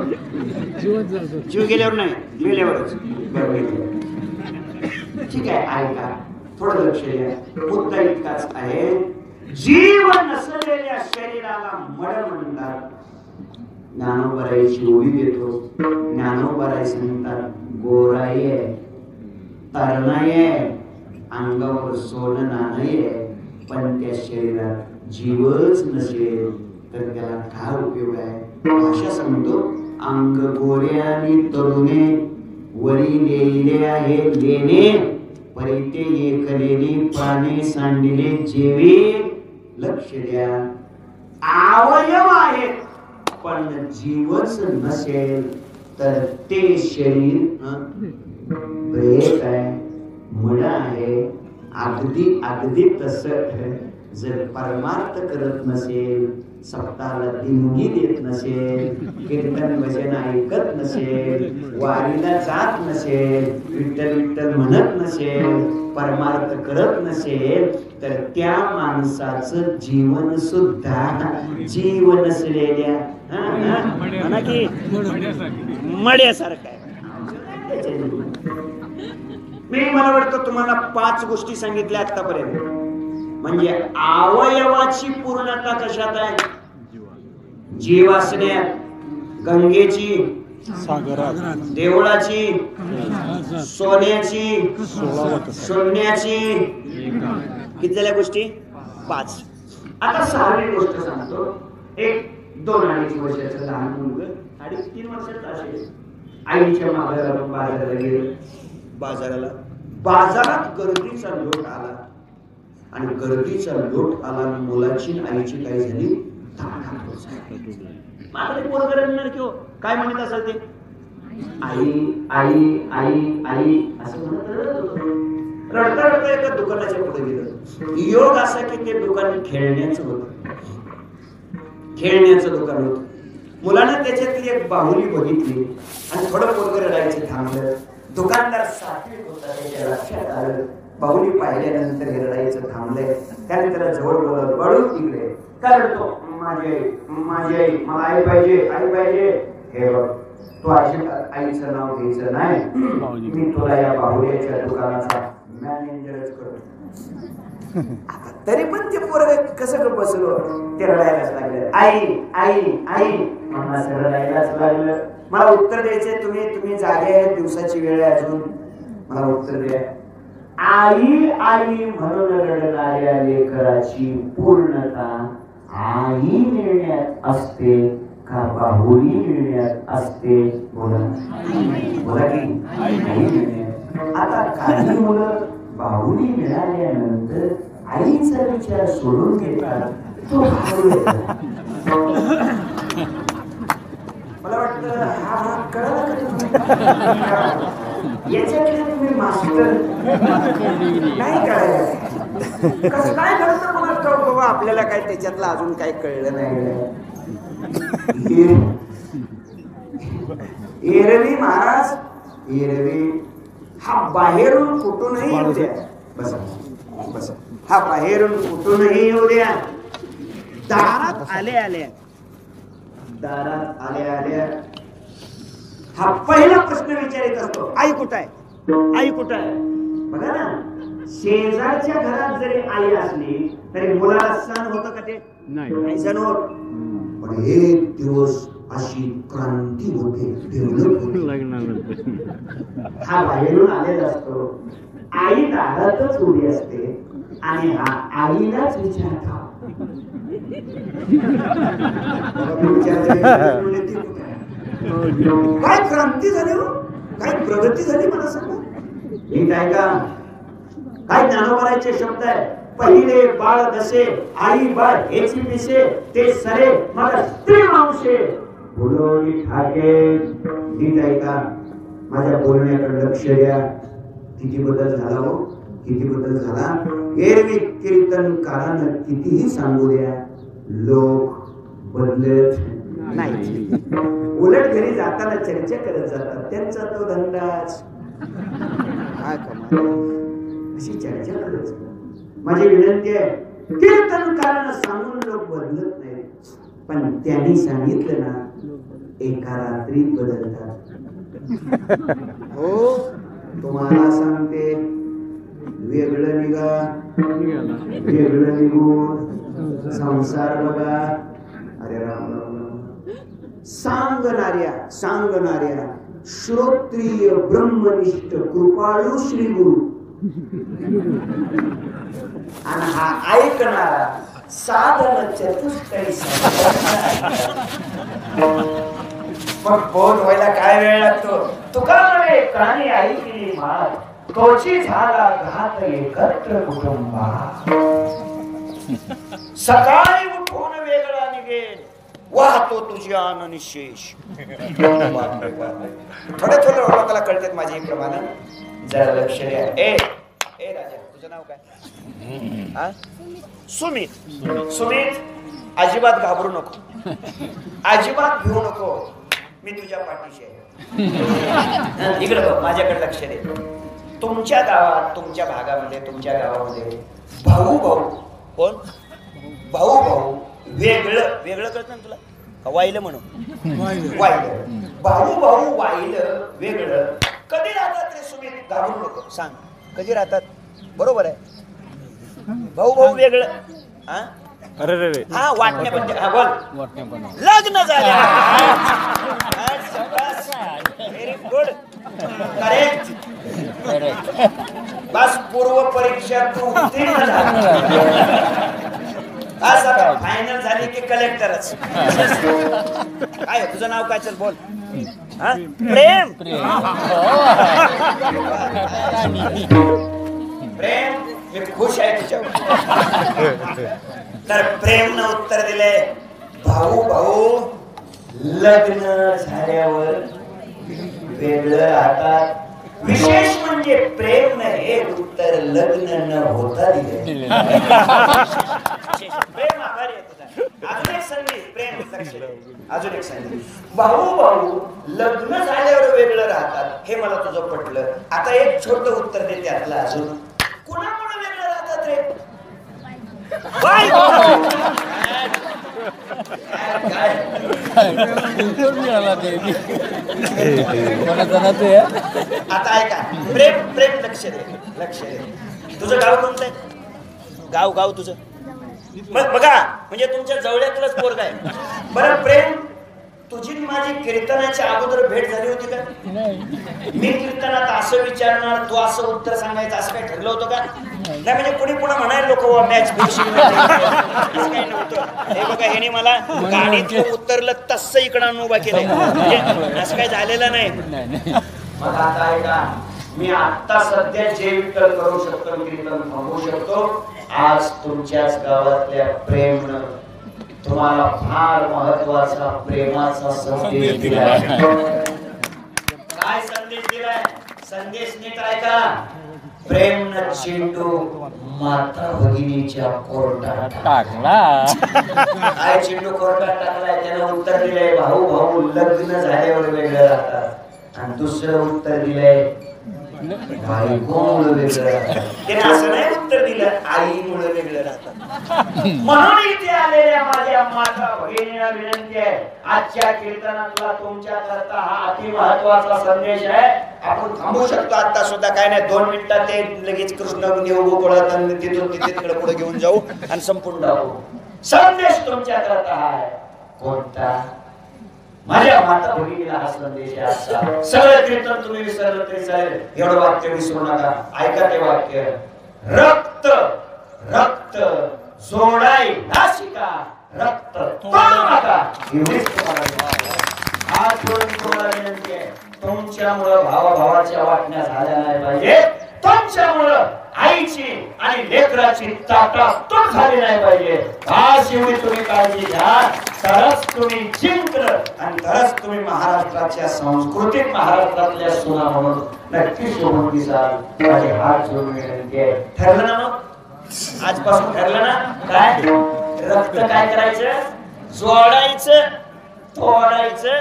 जीव गेल्यावर नाही, मेल्यावरच. ठीक आहे, ऐका, थोडं लक्ष द्या. मुद्दा इतकाच आहे, जीव नसलेल्या शरीराला मड म्हणतात. ज्ञानोबराईची ओळी देतो. ज्ञानोबराई सांगतात गोराई आहे, तरणाई आहे, अंगावर सोनं नाणं आहे, पण त्या शरीरात जीवच नसेल तर त्याला काय उपयोग आहे? भाषा सांगतो, अंग गोऱ्यानी तरुणे वरी नेले आहे लेणे, परिते एकलेली पाने सांडिले जेवे. लक्ष द्या, अवयव आहेत पण जीवच नसेल तर ते शरीर प्रेत आहे, मड आहे. अगदी अगदी तसं जर परमार्थ करत नसेल, सप्ताहाला देणगी देत नसेल, कीर्तन भजन ऐकत नसेल, वारीला जात नसेल, विठ्ठल विठ्ठल म्हणत नसेल, परमार्थ करत नसेल, तर त्या माणसाचं जीवन सुद्धा जीव नसलेल्या म्हणा की मड्यासारखं आहे. मी मला वाटतं तुम्हाला 5 गोष्टी सांगितल्या आतापर्यंत. म्हणजे अवयवाची पूर्णता कशात आहे? जीव असण्यात, गंगेची, सागरात, देवळाची, सोन्याची, शून्याची. किती झाल्या गोष्टी? 5. आता 6वी गोष्ट सांगतो. एक 2-2.5 वर्षाचं लहान मुलगा 3.5 वर्षाचं असेल आईच्या मागे लागून बाजाराला गेलं. बाजारात गर्दीचा लोट आला आणि गर्दीचा लोट आला आणि मुलाची आईची काय झाली माझं ते पोरगं रडणार किंवा काय म्हणत असेल ते आई आई आई आई असं म्हणत रडता रडता एका दुकानाच्या पुढे गेलं. योग असा की ते दुकान खेळण्याचं होतं. खेळण्याचं दुकान होतं. मुलानं त्याच्यातली एक बाहुली बघितली आणि थोडं पोरगं रडायचं थांबलं. दुकानदार सात्विक होता त्याच्या लक्षात आलं. बाहुली पाहिल्यानंतर हे रडायचं थांबलंय. त्याने त्याला जवळ बोलवलं. बाळू इकडे काय रडतो? माझी आई मला आई पाहिजे. हे बघ तू आईचं नाव घ्यायचं नाही. मी तुला या बाहुल्याच्या दुकानाचा मॅनेजरच करतो. तरी पण ते पोरगं कसं बसलो ते रडायलाच लागलं. आई आई आई मला रडायलाच लागलं. मला उत्तर द्यायचे तुम्ही जागे आहे. दिवसाची वेळ आहे अजून. मला उत्तर द्या. आई आई म्हणून रडणाऱ्या लेकराची पूर्णता आई मिळण्यात असते का बाहुली मिळण्यात असते? बोला की आई मिळण्यात. आता काही मुलं बाहुली मिळाल्यानंतर आईचा विचार सोडून देतात. तो मला वाटतं हा भाग कळला का? याच्याकडे तुम्ही मास्टर नाही कळायला कसं काय करतं मला कळतो. आपल्याला काय त्याच्यातलं अजून काही कळलं नाही. एरवी महाराज एरवी हा बाहेरून कुठूनही येऊ द्या. बस हा बाहेरून कुठूनही येऊ द्या. दारात आल्या हा पहिला प्रश्न विचारित असतो आई कुठं आहे? बघा ना शेजारच्या घरात जरी आई असली तरी मुलाला सण होतं का ते? नाही सण होत. पण एक दिवस अशी क्रांती होते हा बाहेरून आलेला असतो. आई दारातच उभी असते आणि हा आईलाच विचारतो काय क्रांती झाली हो? काय प्रगती झाली मला सांगा. हे काय का काय ज्ञानोबाराचे शब्द आहे. पहिले बाळ दसे आई बाळ हेची पिसे ते सरे मग स्त्री मावशे बोलोनी ठाके. ठीक आहे का? माझ्या बोलण्याकडे लक्ष द्या. किती बदल झाला हो? किती बदल झाला. एरवी कीर्तनकारानं कितीही सांगू द्या लोक बदलत नाही. उलट घरी जाताना चर्चा करत जातात. त्यांचा तो धंदाच काय कमाल. अशी चर्चा करत. माझी विनंती आहे कीर्तनकारानं सांगून लोक बदलत नाही. पण त्यांनी सांगितलं ना एका रात्रीत बदलतात. हो तुम्हाला सांगते वेगळं निघा वेगळं निघून संसार बघा. अरे राम सांगणाऱ्या श्रोत्रिय ब्रह्मनिष्ठ कृपाळू श्री गुरु आणि हा ऐकणारा साधन चतुष्टयी. मग बोध व्हायला काय वेळ लागतो. तुका म्हणे कानी ऐकली मात तोची झाला घात एकत्र कुटुंबा. सकाळी उठून वेगळा निघेल वाहतो तुझी आन निशेष. थोडे लोकांना कळतात माझे प्रमाण. जरा लक्ष द्या. ए राजा तुझं नाव काय? सुमित अजिबात घाबरू नको. अजिबात भिवू नको. मी तुझ्या पाठीशी आहे. इकडे बघ माझ्याकडे लक्ष दे. तुमच्या गावात तुमच्या भागामध्ये तुमच्या गावामध्ये भाऊ कोण भाऊ वेगळं कळत ना तुला? वाहिलं म्हणून वाहिलं भाऊ वाहिलं वेगळं. कधी राहतात रे सुमित? घाबरू नको. सांग कधी राहतात? बरोबर आहे. भाऊ वेगळं. हा वाटण्या पण. हा बोल. लग्न झालं. Very good correct. बस पूर्व परीक्षा तू उत्तीर्ण झाला. आज आता फायनल झाली की कलेक्टरच. काय तुझं नाव काय? चल बोल. प्रेम. प्रेम मी खुश आहे तुझ्यावर. तर प्रेमनं उत्तर दिले, भाऊ भाऊ लग्न झाल्यावर वेगळं राहतात. विशेष म्हणजे प्रेम न हे उत्तर लग्न न होता दिले. प्रेम आभारी आहे तुझा. अजून एक संधी प्रेम अजून एक संधी. भाऊ भाऊ लग्न झाल्यावर वेगळं राहतात हे मला तुझं पटलं. आता एक छोट उत्तर दे त्यातलं अजून. कुणामुळे वेगळं राहतात रे? आता ऐका, प्रेम प्रेम लक्ष दे लक्ष दे. तुझं गाव कोणतं आहे? गाव गाव तुझं मग बघा, म्हणजे तुमच्या जवळ्यातलंच पोरगा आहे. बरं प्रेम, तुझी माझी कीर्तनाच्या अगोदर भेट झाली होती का? मी कीर्तनात असं विचारणार, तू असं उत्तर सांगायचं, असं काही ठरलं होतं का? नाही, म्हणजे कुणी पुन्हा म्हणायला लोक मॅच फिनिशिंग काही नव्हतं. हे बघा, ह्याने मला गाडीतलं उत्तरलं तसं इकडं उभा केलंय, म्हणजे असं काही झालेलं नाही. मग आता ऐका, मी आता सध्या जे विकल करू शकतो, कीर्तन थांबवू शकतो. आज तुमच्याच गावातल्या प्रेमनं तुम्हाला फार महत्वाचा प्रेमाचा संदेश दिलाय. काय संदेश दिलाय? संदेश नीट ऐका. प्रेमनं चेंडू माता भगिनीच्या कोर्टात टाकला. काय चेंडू कोर्टात टाकलाय? त्यानं उत्तर दिलंय, भाऊ भाऊ लग्न झाल्यावर वेगळं राहतात. आणि दुसरं उत्तर दिलंय, बायकोमुळे वेगळं राहतात. त्याने असं नाही उत्तर दिलं, आईमुळे वेगळं राहतात. म्हणून इथे आलेल्या माझ्या माता भगिनीला विनंती आहे, आजच्या कीर्तनातला तुमच्या करता हा अति महत्वाचा संदेश आहे. आपण थांबू शकतो आता सुद्धा, काय नाही, 2 मिनिटात ते लगेच कृष्ण देव गोकुळात तिथून तिथे तिकडे पुढे घेऊन जाऊ आणि संपून जाऊ. संदेश तुमच्या करता हा आहे. कोणता? माझ्या माता भगिनीला हा संदेश आहे. सगळं कीर्तन तुम्ही विसरलं तरी चालेल, एवढं वाक्य विसरू नका. ऐका ते वाक्य, रक्त रक्त जोडाई नाशिका, रक्त तोडू नका. एवढीच तुम्हाला विनंती आहे. तुमच्यामुळं भावाभावाच्या वाटण्या झाल्या नाही पाहिजे. तुमच्यामुळं आईची आणि लेकराची ताटातूट झाली नाही पाहिजे. आज एवढी तुम्ही काळजी घ्या, तरच तुम्ही जिंकलं आणि तरच तुम्ही महाराष्ट्राच्या संस्कृतीत महाराष्ट्रातल्या सुना म्हणून नक्की शोभून दिसाल. माझे हात जोडून विनंती आहे. ठरलं ना? मग आजपासून ठरलं ना? काय रक्त काय करायचं? जोडायचं, तोडायचं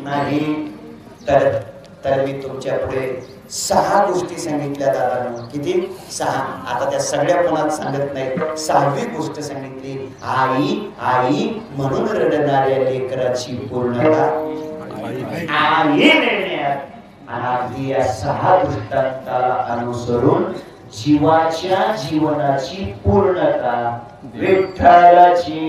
नाही. तर मी तुमच्या पुढे 6 गोष्टी सांगितल्या दादा. किती? 6. आता त्या सगळ्या कोणात सांगत नाही. 6वी गोष्ट सांगितली, आई आई म्हणून रडणाऱ्या लेकराची पूर्णता आई नेण्यात. आणि या 6 दृष्टांताला अनुसरून जीवाच्या जीवनाची पूर्णता विठ्ठलाची.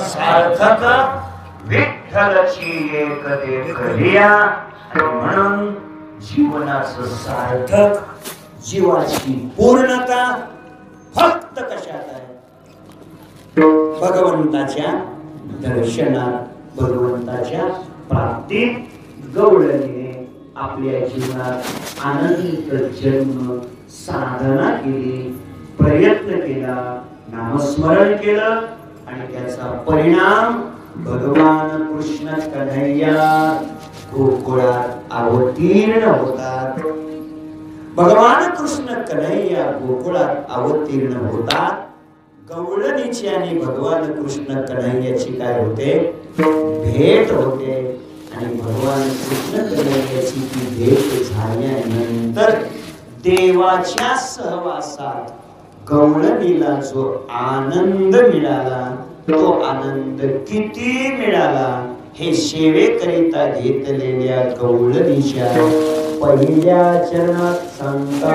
सार्थक विठ्ठलाची एक देखलिया. म्हणून जीवनाचं सार्थक, जीवाची पूर्णता फक्त कशात आहे? भगवंताच्या दर्शनात, भगवंताच्या प्राप्तीत. गवळणीने आपल्या जीवनात अनंत जन्म साधना केली, प्रयत्न केला, नामस्मरण केलं आणि त्याचा परिणाम भगवान कृष्ण कन्हैया गोकुळात अवतीर्ण होतात. भगवान कृष्ण कन्हैया गोकुळात अवतीर्ण होतात. गवळणीची आणि भगवान कृष्ण कन्हैयाची काय होते? भेट होते. आणि भगवान कृष्ण कन्हैयाची ती भेट झाल्यानंतर देवाच्या सहवासात गवळणीला जो आनंद मिळाला तो आनंद किती मिळाला हे सेवेकरिता घेतलेल्या गवळणीच्या पहिल्या चरणात सांगता।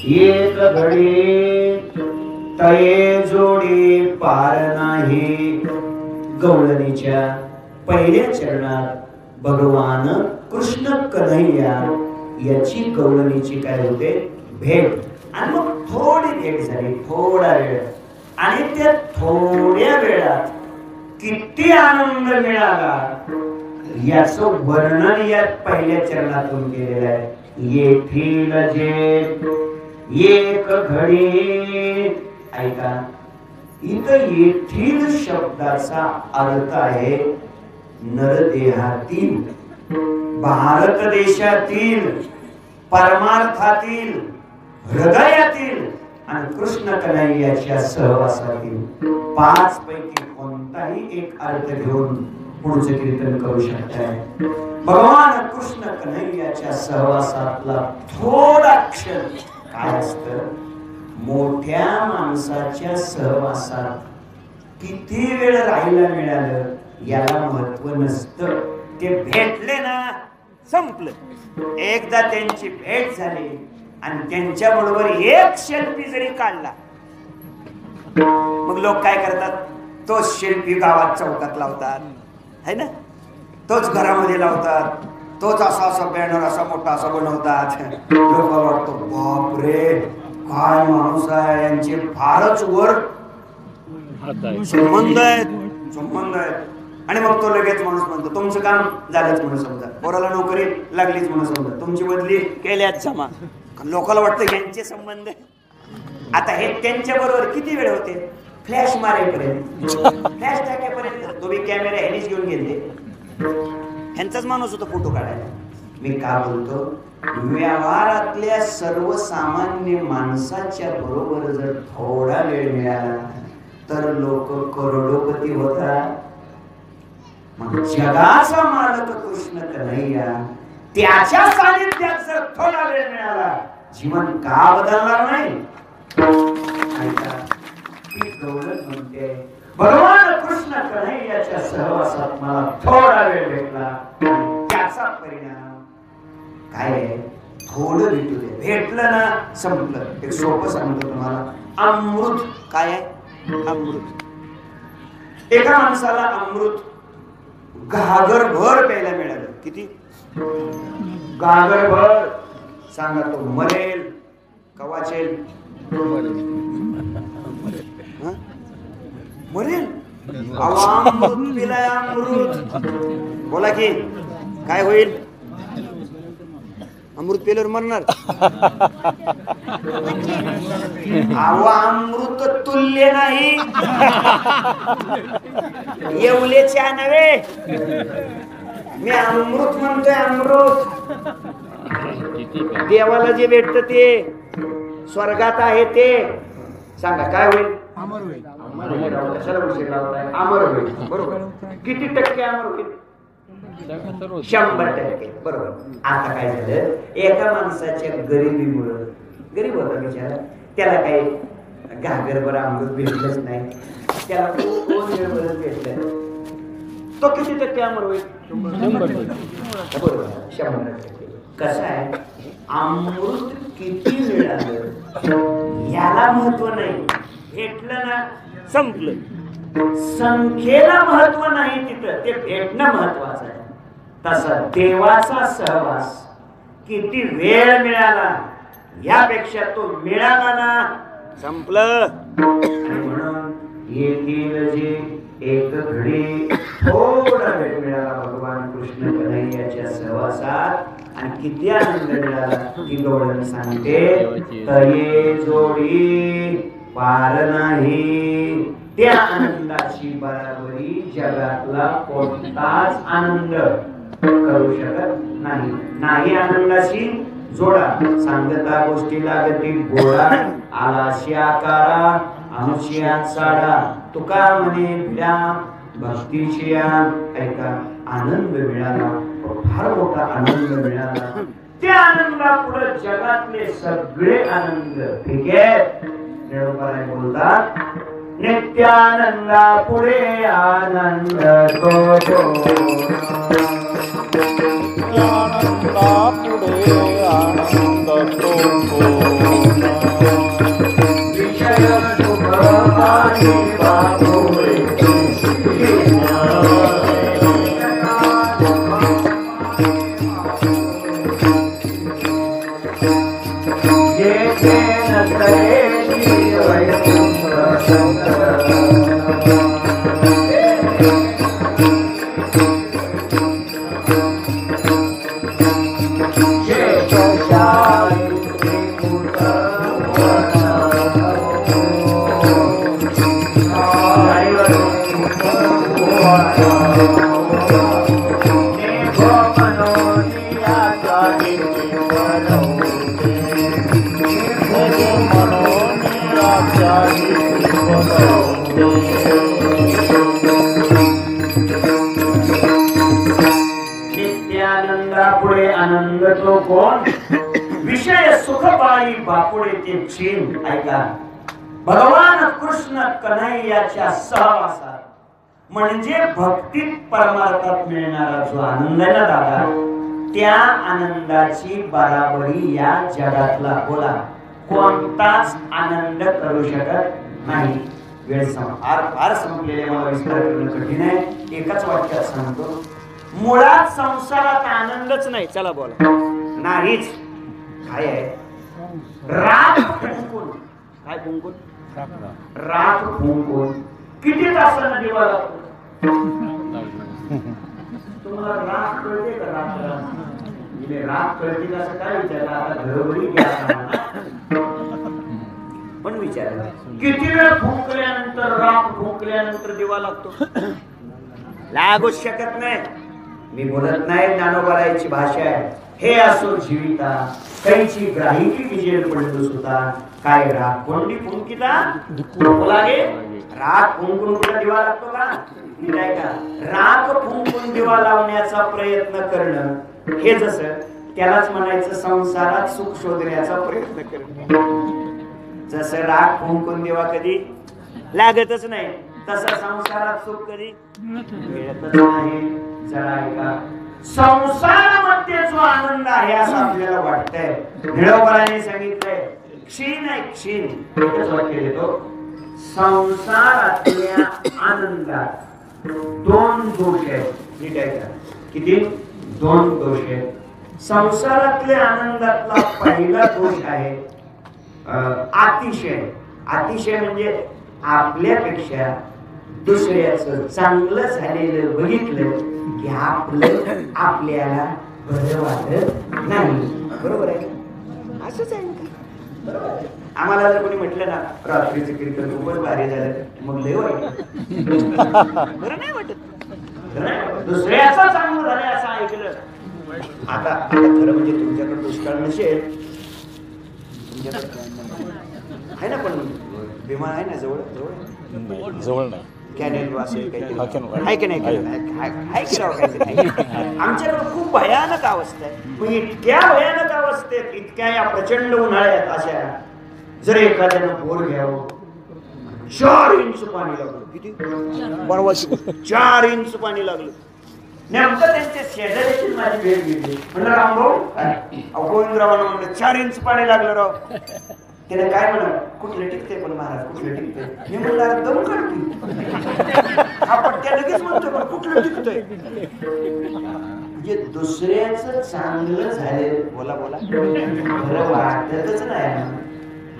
एक घडी तये जोडी पार नाही। गवळणीच्या पहिल्या चरणात भगवान कृष्ण कन्हैया याची गवळणीची काय होते भेट, आणि मग थोडी भेट झाली, थोडा वेळ, आणि त्या थोड्या वेळात किती आनंद मिळाला याचं वर्णन या पहिल्या चरणातून केलेलं आहे। येथील जे एक घडी, ऐका इथं येथील शब्दाचा अर्थ आहे नरदेहातील, भारत देशातील, परमार्थातील, हृदयातील आणि कृष्ण कन्हैयाच्या सहवासातील पाच पैकी कोणताही एक अर्थ घेऊन पुढचे कीर्तन करू शकताय। भगवान कृष्ण कन्हैयाच्या सहवासातला थोडा क्षण काय असतं, मोठ्या माणसाच्या सहवासात किती वेळ राहायला मिळालं याला महत्व नसतं। ते भेटले ना संपलं। एकदा त्यांची भेट झाली आणि त्यांच्या बरोबर एक सेल्फी जरी काढला, मग लोक काय करतात, तोच सेल्फी गावात चौकात लावतात, है ना, तोच घरामध्ये लावतात, तोच असा असा बॅनर असा मोठा असा बनवतात। लोकांना वाटतं बापरे काय माणूस आहे, यांचे फारच वर संबंध आहेत। आणि मग तो लगेच माणूस म्हणतो तुमचं काम झालंच म्हणून समजा, पोराला नोकरी लागलीच म्हणून समजा, तुमची बदली केल्याच जमा। लोकांना वाटतं यांचे संबंध। आता हे त्यांच्या बरोबर किती वेळ होते, फ्लॅश मारेपर्यंत, फ्लॅश टाक्यापर्यंत। तो बी कॅमेरा ह्यानेच घेऊन गेले, ह्यांचाच माणूस होता फोटो काढायला। मी का बोलतो, व्यवहारातल्या सर्वसामान्य माणसाच्या बरोबर जर थोडा वेळ मिळाला तर लोक करोडोपती होतात। मग जगाचा मालक कृष्ण कन्हैया त्याच्या सानिध्यात जर थोडा वेळ मिळाला जीवन का बदलणार नाही? ती गौरव म्हणते भगवान कृष्ण कन्हैयाच्या सहवासात मला थोडा वेळ भेटला, त्याचा परिणाम काय आहे? थोडं भेटू दे, भेटलं ना संपलं. एक सोपं सांगतो तुम्हाला, अमृत काय आहे? अमृत. एका माणसाला अमृत घागरभर प्यायला मिळालं. किती? घागरभर. सांगा तो मरेल का वाचेल? मरेल. अमृत पिलाय, अमृत. बोला की काय होईल? अमृत पेल्यावर मरणार. अमृत तुल्य नाही, येवलेच्या नव्हे. मी अमृत म्हणतोय, अमृत. देवाला जे भेटत ते स्वर्गात आहे ते. सांगा काय होईल? अमर होईल. अमर होईल. बरोबर. किती टक्के अमर होईल? 100%. बरोबर. आता काय झालं, एका माणसाच्या गरिबीमुळे, गरीब होता बिचारा, त्याला काही घागरभर अमृत भेटलंच नाही, त्याला दोन वेळ भेटलं, तो किती टक्के अमर होईल? 100%. 100%. कसं आहे, अमृत किती मिळालं याला महत्व नाही, भेटलं ना संपलं. संख्येला महत्व नाही, तिथं ते भेटणं महत्वाचं आहे. तसा देवाचा सहवास किती वेळ मिळाला यापेक्षा तो मिळाला ना संपलं. म्हणून येतील जे एक घडी थोडा वेळ मिळाला भगवान कृष्ण कन्हैयाच्या सहवासात, आणि किती आनंद मिळाला की गवळण सांगते, तये जोडी पार नाही. त्या आनंदाची बराबरी जगातला कोणताच आनंद करू शकत नाही. नाही आनंदाची जोडा. सांगता गोष्टी लागती गोडा, आलाशी आकारा अनुष्यात साडा. तुका म्हणे भिडा भक्तीची ऐका. आनंद मिळाला, फार मोठा आनंद मिळाला. त्या आनंदापुढे जगातले सगळे आनंद ठीक आहे. निळोपाराय बोलतात, नित्यानंदा पुढे आनंद तो. आनंदा पुढे आनंद तो. विषय सुख आणि बापुळे नित्यानंदापुढे आनंद तो कोण? विषय सुख पाळी बापुडे ते चीन. ऐका, भगवान कृष्ण कन्हैयाच्या सहवासात म्हणजे भक्तीत परमार्थात मिळणारा जो आनंद आहे ना दादा, त्या आनंदाची बराबरी या जगातला बोला कोणताच आनंद करू शकत नाही. वेळ फार संपलेले, मला विस्तार करणं कठीण आहे. एकाच वाक्यात सांगतो, मुळात संसारात आनंदच नाही. चला बोला, नाहीच. काय आहे? रात फुंकून. काय फुंकून? रात फुंकून किती तासांना दिवा लागतो? तुम्हाला रात कळते का? रात कळते असं काय विचारलं? आता घरोघरी पण विचारलं, किती वेळ फुंकल्यानंतर, रात फुंकल्यानंतर दिवा लागतो? लागूच शकत नाही. मी बोलत नाही, ज्ञानोबारायची भाषा आहे. हे असो जीविता कैची ग्राहिकी विजय पडतोस होता, काय राग कोंडी फुंकिता नको लागे. राग फुंकून कुठं दिवा लागतो का? नाही का? राग फुंकून दिवा लावण्याचा प्रयत्न करणं हे जसं त्यालाच म्हणायचं संसारात सुख शोधण्याचा प्रयत्न करणं. जसं राग फुंकून दिवा कधी लागतच नाही तसं संसारात सुख कधी मिळतच नाही. जरा ऐका, संसारामध्ये जो आनंद आहे असं आपल्याला वाटतंय, निळोबराने सांगितलंय क्षीण आहे क्षीण. संसारातल्या आनंदात दोन दोष आहेत. नीट आहे का? किती? दोन दोष आहेत. संसारातल्या आनंदातला पहिला दोष आहे अतिशय. अतिशय म्हणजे आपल्यापेक्षा दुसऱ्याचं चांगलं झालेलं बघितलं की आपलं आपल्याला बरं वाटत नाही. बरोबर आहे? असंच आहे का? आम्हाला जर कोणी म्हटलं ना रात्रीचं कीर्तन खूपच भारी झालं मग लय वाईट बरं नाही वाटत. दुसऱ्याचं चांगलं झालं असं ऐकलं. आता खरं म्हणजे तुमच्याकडे दुष्काळ नसेल, आहे ना, पण विमान आहे ना जवळ जवळ जवळ नाही कॅनेल असेल काहीतरी आहे की नाही? आमच्याकडे खूप भयानक अवस्था आहे. पण इतक्या भयानक अवस्थेत इतक्या या प्रचंड उन्हाळ्यात अशा जर एखाद्यानं बोर घ्यावं 4 इंच पाणी लागलं. किती? 4 इंच पाणी लागलं. नेमकं त्यांच्या शेजाऱ्याची माझी भेट घेतली. म्हणलं रामभाऊ गोविंदरावांना म्हणलं 4 इंच पाणी लागलं राव. त्याने काय म्हणा कुठलं टिकते पण महाराज कुठलं टिकतंय. मी म्हणलं दम काढते हा पट्ट्या लगेच म्हणतो पण कुठलं टिकतंय. म्हणजे दुसऱ्याचं चांगलं झालं बोला बोला खरं वाटतच नाही.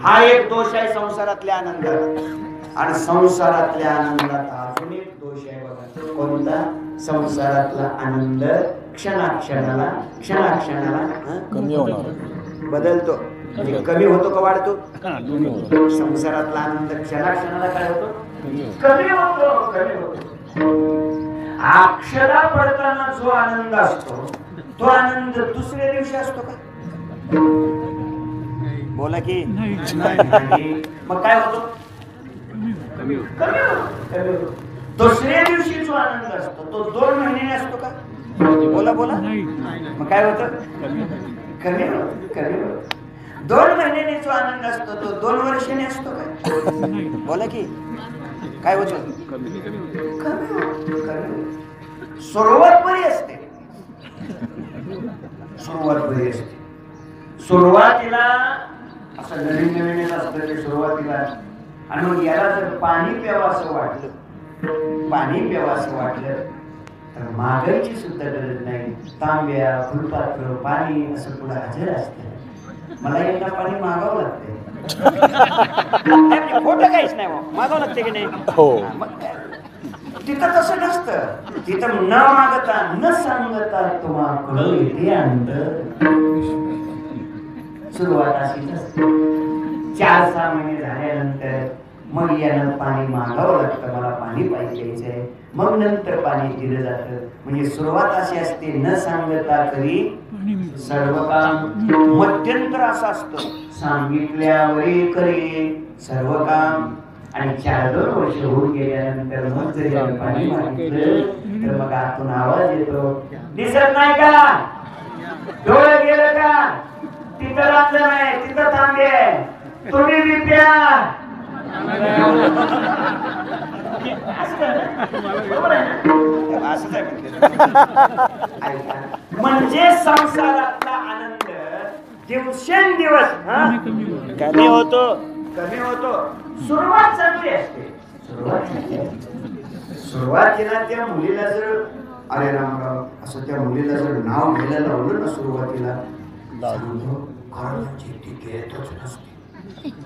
हा एक दोष आहे संसारातल्या आनंदात. आणि संसारातल्या आनंदात अजून एक दोष आहे बघा. कोणता? संसारातला आनंद क्षणाक्षणाला कमी होणार बदलतो. म्हणजे कमी होतो का वाढतो? संसारातला आनंद क्षणाक्षणाला काय होतो? कमी होतो. अक्षरा पडताना जो आनंद असतो तो आनंद दुसऱ्या दिवशी असतो का? बोला की मग काय होतो? कमी होतो. दुसऱ्या दिवशी जो आनंद असतो तो 2 महिन्याने असतो का? बोला बोला मग काय होतं? कमी होतो. 2 महिन्याने जो आनंद असतो तो 2 वर्षाने असतो काय? बोला की काय होतं? सुरुवात बरी असते. सुरुवातीला असं नवीन असतं ते सुरुवातीला. आणि मग याला जर पाणी प्यावंसं वाटलं तर मागायची सुद्धा गरज नाही. तांब्या फुलपात्र पाणी असं पुढे हजर असतं. मला एकदा पाणी मागावं लागते. खोटं काहीच नाही मागावं लागते की नाही? हो. तिथं तसं नसतं. तिथं न मागता न सांगता तुम्हाला येते अंतर. सुरुवात अशीच असते. 4-6 महिने झाल्यानंतर मग यानं पाणी मागावं लागतं. मला पाणी पाहिजे. मग नंतर पाणी दिलं जातं. म्हणजे सुरुवात अशी असते न सांगता करी सर्व काम. मध्यंतर असं असतं सांगितल्यावरी करी सर्व काम. आणि 4-2 वर्ष होऊन गेल्यानंतर मग जरी पाणी मागितलं तर मग आतून आवाज येतो. दिसत नाही का? डोळे गेलं का? तिथं लागलं नाही तिथं थांबे तुम्ही बी प्या. म्हणजे संसारातला आनंद दिवसेंदिवस कमी होतो. सुरुवात चांगली असते. सुरुवातीला त्या मुलीला जर अरे रामराव असं त्या मुलीला जर नाव घ्यायला लावलं ना सुरुवातीला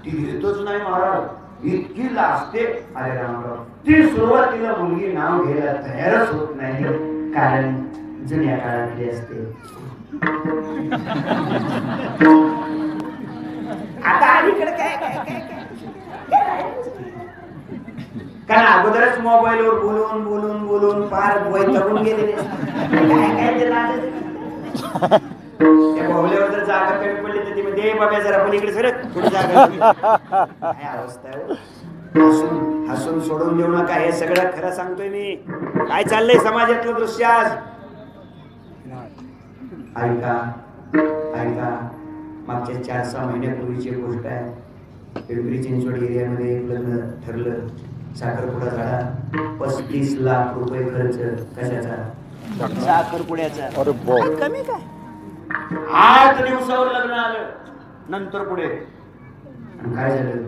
ती घेतच नाही महाराज इतकी लाजते. अरे रामराव ती सुरुवातीला मुलगी नाव घ्यायला तयारच होत नाही. कारण जुन्या काळातली असते. आता अलीकडे काय कारण अगोदरच मोबाईलवर बोलून फार वैतागून गेलेले. त्या बाहुल्यावर जर जागा कमी पडली तर ती म्हणजे बाबा जरा पलीकडे सरक थोडी जागा कमी. काय अवस्था आहे हो? हसून हसून सोडून देऊ नका, हे सगळं खरं सांगतोय मी. काय चाललंय समाजातलं दृश्य आज? ऐका ऐका, मागच्या 4-6 महिन्यापूर्वीची गोष्ट आहे. पिंपरी चिंचवड एरियामध्ये एक लग्न ठरलं. साखरपुडा झाला. 35 लाख रुपये खर्च. कशाचा? साखरपुड्याचा. अरे बाप. कमी काय? 8 दिवसावर लग्न आलं. नंतर पुढे आणि काय झालं?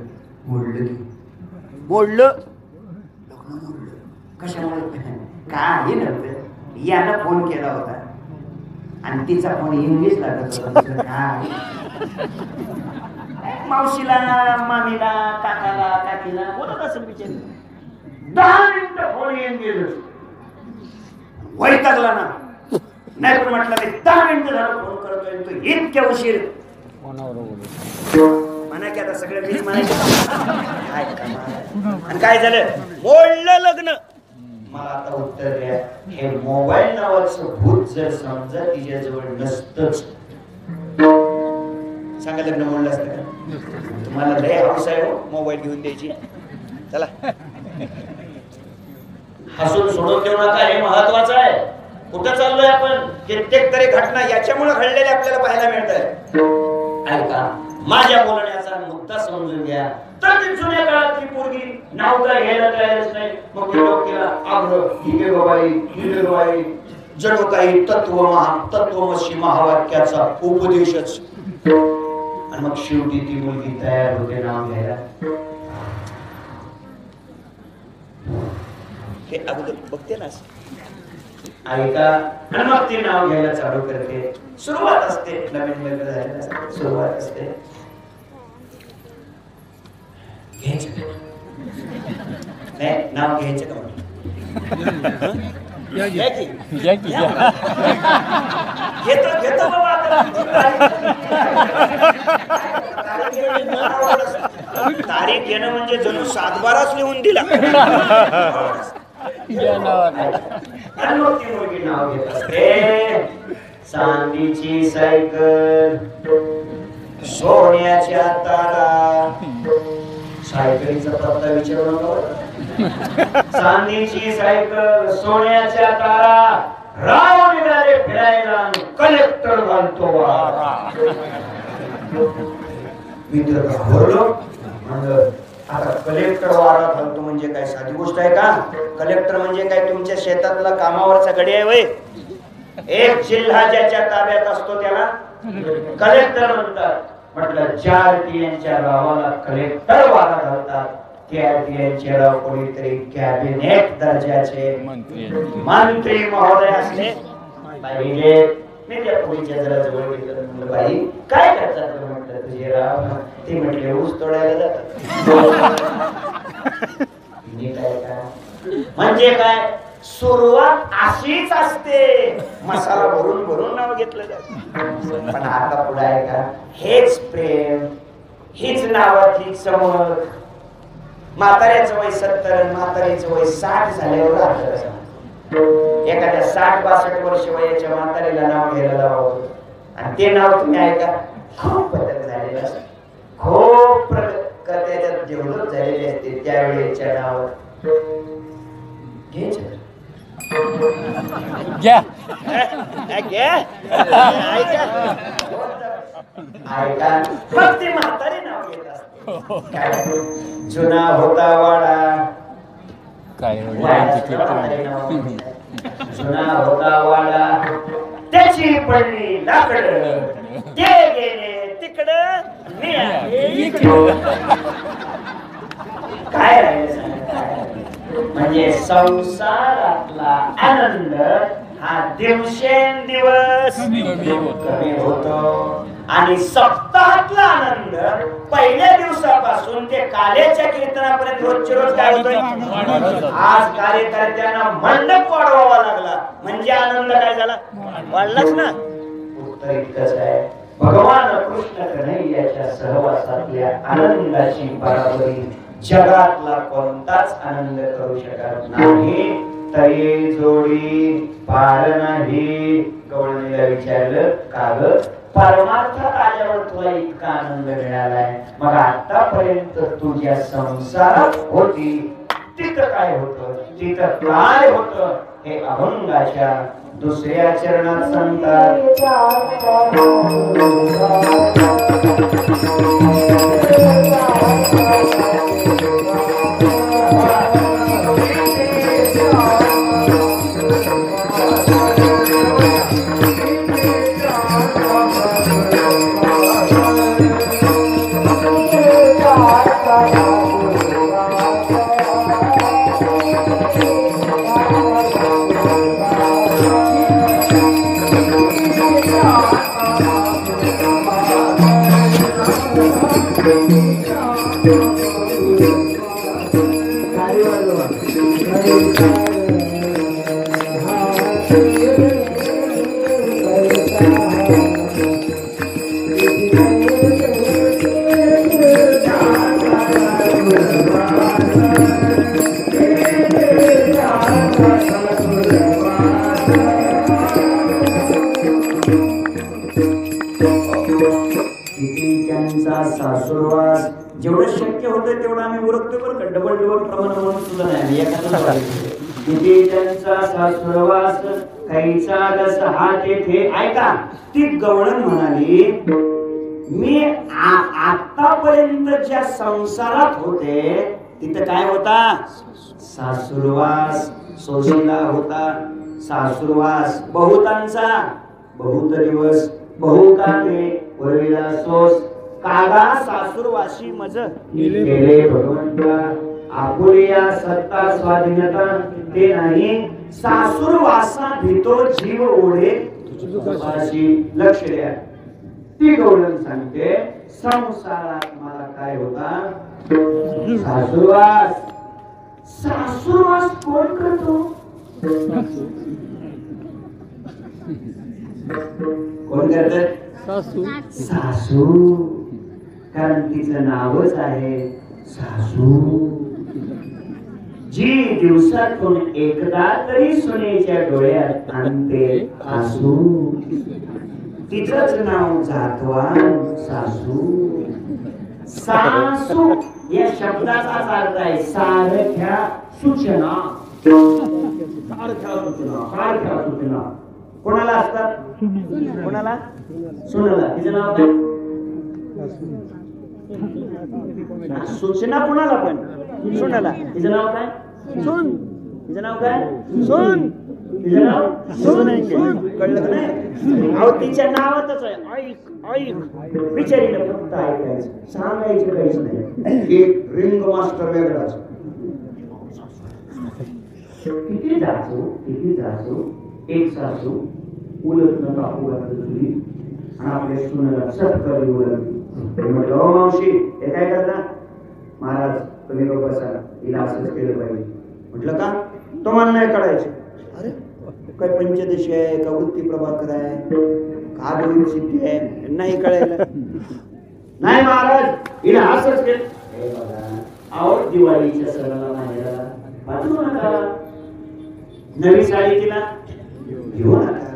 मोडलं. लग्न मोडलं. कशामुळे? काही नव्हतं. यानं फोन केला होता आणि तिचा फोन इंग्लिश लागत होता. काय मावशीला, मामीला, काकाला, काकीला बोलत असेल बिचारी. 10 मिनिटं फोन येऊन गेलो. वैतागला ना. नाही पण म्हटलं मी 10 मिनिटं झालं फोन करतोय, तो इतक्या उशीर. म्हणा की आता सगळं मीच म्हणायचं. आणि काय झालं? मोडलं लग्न. मला आता उत्तर द्या, हे मोबाईल नावाचं भूत जर समजा तिच्याजवळ नसतंच, सांगा लग्न मोडलं असतं का? तुम्हाला लय हौस आहे हो मोबाईल घेऊन द्यायची. चला, हसून सोडून देऊ नका, हे महत्वाचं आहे. कुठं चाललोय आपण? कित्येक तरी घटना याच्यामुळे घडलेल्या आपल्याला पाहायला मिळत आहे. ऐका, माझ्या बोलण्याचा मुद्दा समजून घ्या. तर ती जुन्या काळातली पोरगी नाव काय घ्यायला तयारच नाही. मग केला आग्रह, हिगे बाबाई, हिगे बाबाई, जणू काही तत्वमसी महावाक्याचा उपदेशच. आणि मग शेवटी ती मुलगी तयार होते नाव घ्यायला. हे अगोदर बघते ना ऐका, आणि मग ती नाव घ्यायला चालू करते. सुरुवात असते, नवीन लग्न झालेलं सुरुवात असते. घ्यायचं का? नाही, नाव घ्यायचं का म्हणून? घेतो बाबा आता. तारीख घेणं म्हणजे जणू 7-12च लिहून दिला. नाव घेत असते. चांदीची सायकल, सोन्याच्या तारा. सायकलीचा पत्ता विचारू नका. चांदीची सायकल, सोन्याच्या तारा, राव निघाले फिरायला, कलेक्टर घालतो. मी तर घाबरलो. म्हणलं आता कलेक्टर वारा घालतो म्हणजे काय साधी गोष्ट आहे का? कलेक्टर म्हणजे काय तुमच्या शेतातला कामावरचा गडी आहे वय? एक जिल्हा ज्याच्या ताब्यात असतो त्याला कलेक्टर म्हणतात. म्हटलं 4 टीएनच्या गावाला कलेक्टर वारा घालतात. त्या टीएनचे गाव कोणीतरी कॅबिनेट दर्जाचे मंत्री महोदय असले पाहिजे. मी त्या पोरीच्या जरा जवळ गेलो. म्हणलं बाई काय करतात? म्हटलं तुझे राव. ते म्हटले ऊस तोडायला जातात. म्हणजे काय? सुरुवात अशीच असते. मसाला भरून भरून नाव घेतलं जात. पण आता पुढे आहे का? हेच प्रेम, हीच नावातली चमक. म्हाताऱ्याचं वय 70, म्हाताऱ्याचं वय 60 झाल्यावर राहतं. एखाद्या 60-62 वर्ष वयाच्या म्हाताऱ्याला नाव घ्यायला लावावं आणि ते नाव तुम्ही ऐका. खूप बदल झालेला असतो. खूप त्याच्यात डेव्हलप झालेले असते त्यावेळेच्या नावावर. घ्यायचं ऐका, मग ते म्हातारे नाव घेत असते. जुना होता वाडा, जुना होता वाडा, त्याची पडली लाकड, ते गेले तिकडं, मी काय राहिलं? म्हणजे संसारातला आनंद हा दिवसेंदिवस कमी होतो. आणि सप्ताहातला आनंद पहिल्या दिवसापासून ते कालेच्या कीर्तनापर्यंत रोजचे रोज काय होतोय? आज कार्यकर्त्यांना मंडप वाढवावा लागला म्हणजे आनंद काय झाला? वाढलाच ना. उत्तर इतकंच आहे, भगवान कृष्ण कन्हैयाच्या सहवासातल्या आनंदाची बराबरी जगातला कोणताच आनंद करू शकत नाही. तये जोडी पार नाही. गवळणीला विचारलं का ग परमार्थात आल्यावर तुला इतका आनंद मिळालाय, मग आतापर्यंत तुझ्या संसारात होती तिथं काय होतं, तिथं काय होतं हे अभंगाच्या दुसऱ्या चरणात सांगतात. सासुरवास जेवढं शक्य होतं तेवढं आम्ही उरकतो बरं का. डबल प्रमाण म्हणून सुद्धा नाही किती त्यांचा सासुरवास कैचा रस हा तेथे. ऐका ती गवळण म्हणाली मी आतापर्यंत ज्या संसारात होते तिथं काय होता सासुरवास. सोशीला होता सासुरवास बहुतांचा. बहुत दिवस बहु कामे वरविला सोस कागा सासुरवाशी मज केले भगवंता. आपुलिया सत्ता स्वाधीनता ते नाही सासुरवासा भीतो जीव ओढे तुझी. लक्ष द्या ती गवळण सांगते संसारात मला काय होता सासुरवास. सासुरवास कोण करतो कोण करत सासू. सासू कारण तिचं नावच आहे सासू. जी दिवसातून एकदा तरी सुनेच्या डोळ्यात आणते आसू. तिचंच नाव जातवान सासू. सासू या शब्दाचा अर्थ आहे सारख्या सूचना. सारख्या सूचना सारख्या सूचना कोणाला असतात कोणाला सुनाला. तिचं नाव काय सूचना कोणाला पण सुनाला. तिचं नाव काय सुन. तिचं नाव काय सुन. तिचं नाव सुन. कळलं का नाही. अहो तिच्या नावातच आहे ऐक ऐक. बिचारीला फक्त ऐकायचं सांगायचं काहीच नाही. एक रिंग मास्टर वेगळाच. किती जासू एक सासू उलट न कापू घातलं चुली आणि आपल्या सुनाला सत्कारी उलट. म्हटलं हो मावशी हे काय करता. महाराज तुम्ही लोक बसा हिला असंच केलं पाहिजे. म्हटलं का तुम्हाला नाही कळायचं. अरे काय पंचदशी आहे का वृत्ती प्रभाकर आहे का दोन सिद्धी आहे नाही कळायला. नाही महाराज हिला असंच केलं. हे बघा अहो दिवाळीच्या सणाला माहेराला पाठवू नका. नवी साडी तिला घेऊ नका.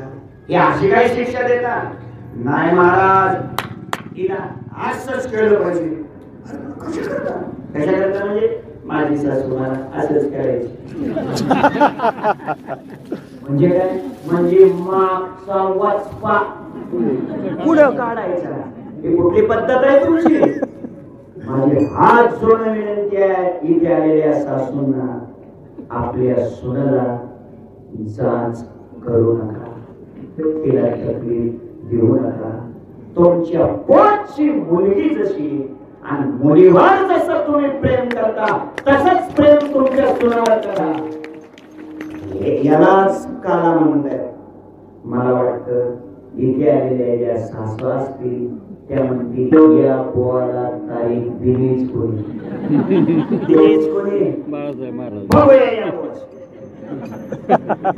ही अशी काय शिक्षा देता. नाही महाराज हिला असंच केलं पाहिजे. कशा करता म्हणजे माझी सासू मला असंच करायची. म्हणजे काय म्हणजे मागचा वचपा पुढं काढायचा. ही कुठली पद्धत आहे तुमची. माझे हात जोडून विनंती आहे इथे आलेल्या सासूंना आपल्या सुनाला जाच करू नका. तिला तकलीफ देऊ नका. तुमच्या पोटची मुलगी जशी आणि मुलीवर जसं तुम्ही प्रेम करता तसंच प्रेम तुमच्या सुनावर करा. यालाच काला म्हणतात. मला वाटतं इथे आलेल्या ज्या सासू असतील त्या म्हणतील या पोवाला तारीख दिलीच कोणी. दिलीच कोणी बघूया या पोच.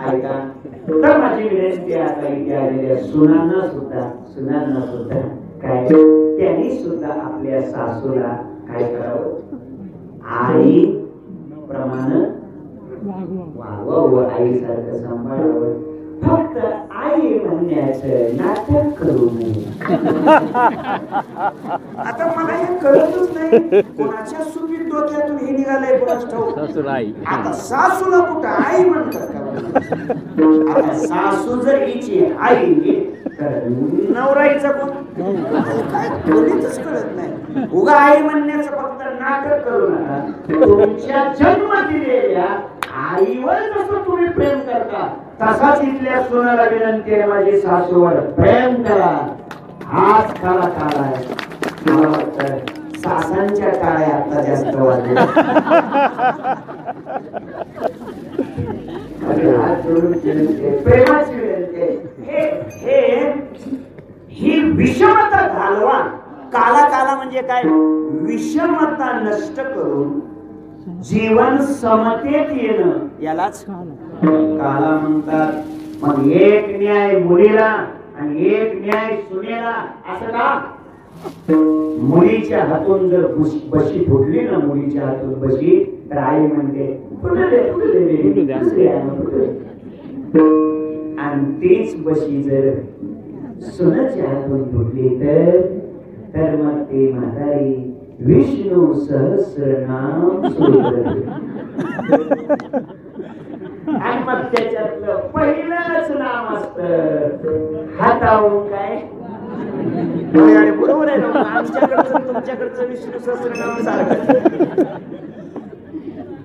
ऐका तर माझी विनंती आता इथे आलेल्या सुनांना सुद्धा काय त्यांनी सुद्धा आपल्या सासूला काय करावं आई प्रमाण वागावं, आईसारखं सांभाळावं, फक्त आई म्हणण्याचं नाटक करू नये. आता मला हे कळतच नाही, कोणाच्या सुपीत डोक्यातून हे निघालंय कोणाच ठाऊक. आता सासूला कुठं आई म्हणतात का? आता सासू जर हिची आई तर नवराईचा कोण? काय कोणीच कळत नाही. उगा आई म्हणण्याचं फक्त नाटक करू नका. तुमच्या जन्म दिलेल्या आईवर जसं तुम्ही प्रेम करता तसाच इथल्या सुनाला विनंती आहे, माझी सासूवर प्रेम करा. हाच खरा काळ आहे. मला वाटतं सासांच्या काळे आता जास्त वाढले. प्रेमाची विनंती. ही विषमता घालवा. काला काला म्हणजे काय? विषमता नष्ट करून जीवन समतेत येणं यालाच काला म्हणतात. मग एक न्याय मुलीला आणि एक न्याय सुनेला असं का? मुलीच्या हातून जर बशी फुटली ना, मुलीच्या हातून बशी, तर आई म्हणते आणि तीच बशी जर सुनाच्या हातून फुटली तर मग ती म्हातारी विष्णू सहस्रनाम सुरू करते. आणि मग त्याच्यातलं पहिलंच नाम असतं हातावून काय? बरोबर आहे ना? आमच्याकडचं तुमच्याकडचं विष्णू सहस्रनाम सारखं.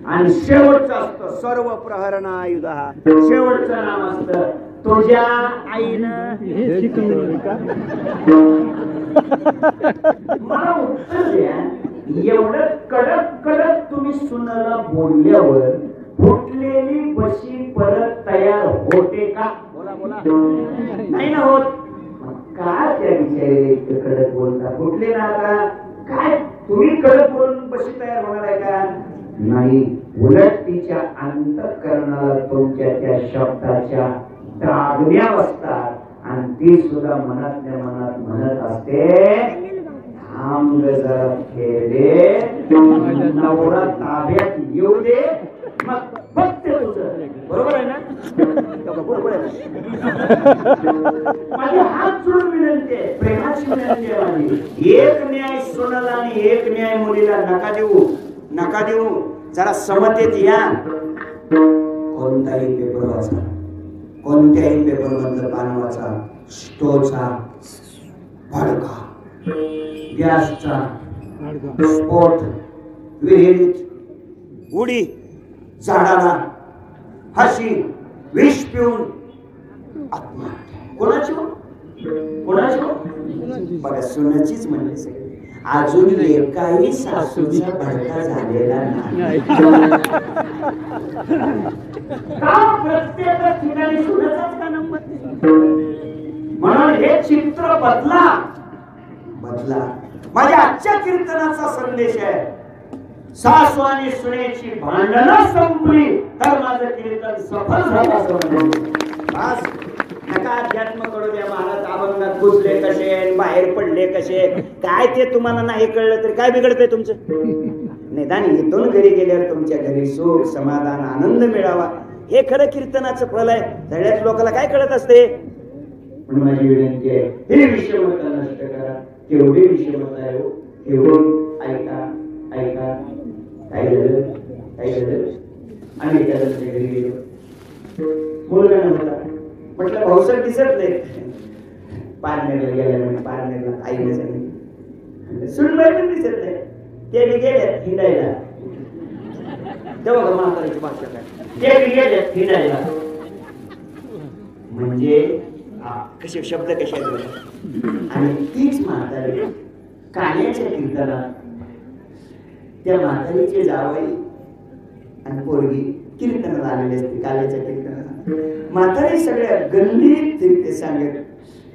आणि शेवटचं असतं सर्व प्रहरणायुधा. शेवटचं नाम असतं तुझ्या आईनं. मला उत्तर द्या, एवढं कडक कडक तुम्ही सुनाला बोलल्यावर फुटलेली बशी परत तयार होते का? नाही ना होत. का त्या विषयाला इतकं कडक बोलता? फुटले ना आता काय तुम्ही कडक बोलून बशी तयार होणार आहे का? नाही. उलट तिच्या अंतःकरणाला तुमच्या त्या शब्दाच्या दागण्या असतात आणि ती सुद्धा मनातल्या मनात म्हणत असते, थांब जरा खेळे, नवरा ताब्यात येऊ दे, मग बघते तुझं. बरोबर आहे ना? बरोबर आहे. माझी हात जोडून विनंती आहे, प्रेमाची विनंती आहे माझी. एक न्याय सुनाला आणि एक न्याय मुलीला नका देऊ, नका देऊ. जरा समतेत या. कोणताही पेपर वाचा, कोणत्याही पेपर मधलं पान वाचा. स्टोचा भडका, गॅसचा स्फोट, विहिरीत उडी, झाडाला फाशी, विष पिऊन आत्महत्या. कोणाची हो? कोणाची? बघा, सुनाचीच म्हणले सगळे. अजून एकाही सासूचा भडका झालेला नाही. प्रत्येक ठिकाणी सुनाचाच का नंबर? म्हणून हे चित्र बदला. माझ्या आजच्या कीर्तनाचा संदेश आहे, सासू आणि सुनेची भांडणं संपली तर माझं कीर्तन सफल झालं असं म्हणतो. नका अध्यात्म करू द्या. महाराज अभंगात घुसले कसे, बाहेर पडले कसे, काय ते तुम्हाला नाही कळलं तरी काय बिघडतंय तुमचं? निदान इथून घरी गेल्यावर तुमच्या घरी सुख, समाधान, आनंद मिळावा, हे खरं कीर्तनाचं फल आहे. सगळ्याच लोकांना काय कळत असते? म्हणून माझी विनंती आहे, ही विषमता नष्ट करा. केवढी विषमता आहे हो, केवढी. ऐका ऐका. काय झालं? आम्ही त्याच्या घरी गेलो. मुलगा नव्हता. म्हटलं भाऊसाहेब दिसत नाही. पारनेरला गेल्या म्हणजे पारनेरला आईने सांगितलं. सुनबाई पण दिसत नाही. ते बी गेल्यात हिंडायला. तेव्हा का म्हातारीची भाषा काय? ते बी गेल्यात हिंडायला. म्हणजे कसे शब्द कसे आहेत. आणि तीच म्हातारी काल्याच्या कीर्तनात त्या म्हातारीचे जावई आणि पोरगी कीर्तनाला आलेले असते. काल्याच्या कीर्तनाला म्हातारी सगळ्या गल्लीत फिरते सांगत,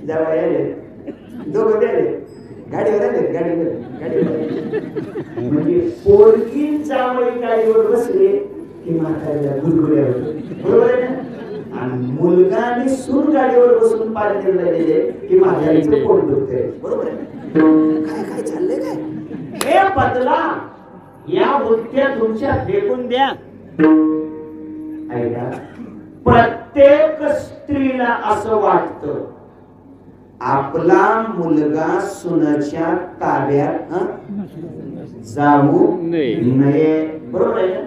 जावई आले, दोघं आले, गाडीवर आले, गाडीवर. म्हणजे पोरगी जावई गाडीवर बसले की म्हातारीला गुदगुल्या होते. बरोबर आहे ना? आणि मुलगा आणि सून गाडीवर बसून पारनेरला गेले की म्हातारीचं पोट दुखतंय. बरोबर आहे? काय चाललंय काय? हे बदला. या वृत्त्या तुमच्या फेकून द्या. ऐका, प्रत्येक स्त्रीला असं वाटतं आपला मुलगा सुनेच्या ताब्यात जाऊ नये. बरोबर आहे ना?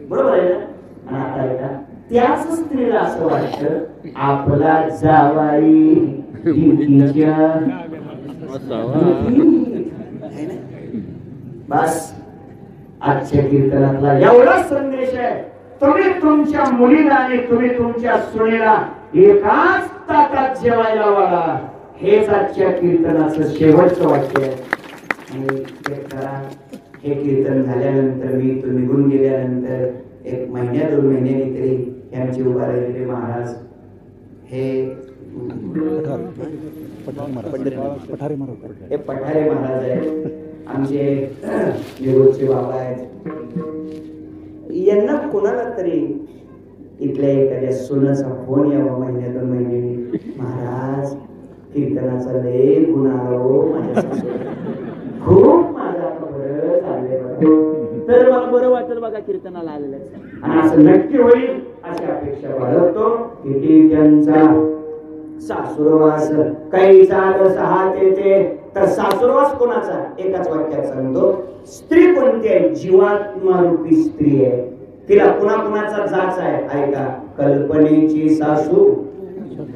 बरोबर आहे ना? आणि आता ऐका, त्याच स्त्रीला असं वाटतं आपला जावाई बस. आजच्या कीर्तनातला एवढा संदेश आहे. तुम्ही तुमच्या मुलीला आणि तुम्ही तुमच्या सुनेला एकाच ताटात जेवायला वाढा. हेच आजच्या कीर्तनाचं शेवटचं वाक्य आहे. आणि ते करा. हे कीर्तन झाल्यानंतर मी तो निघून गेल्यानंतर 1 महिन्या 2 महिन्यांनी तरी यांचे उभा राहिलेले महाराज हे पठारे महाराज आहेत, आमचे निरोधचे बाबा आहेत. यांना कोणाला तरी इथल्या एखाद्या सुनाचा फोन यावा महिन्या 2 महिन्यांनी, महाराज कीर्तनाचा लय गुण आला हो माझ्या सासूला, खूप माझा बरं चाललंय, तर मला बरं वाटेल बघा कीर्तनाला आलेलं. आणि असं नक्की होईल अशी अपेक्षा बाळगतो. किती त्यांचा सासुरवास काही झालं सहा ते तर सासुरवास कोणाचा? एकाच वाक्यात सांगतो. स्त्री कोणती आहे? जीवात्मा रूपी स्त्री आहे. तिला कुणाचा जाच आहे? ऐका, कल्पनेची सासू,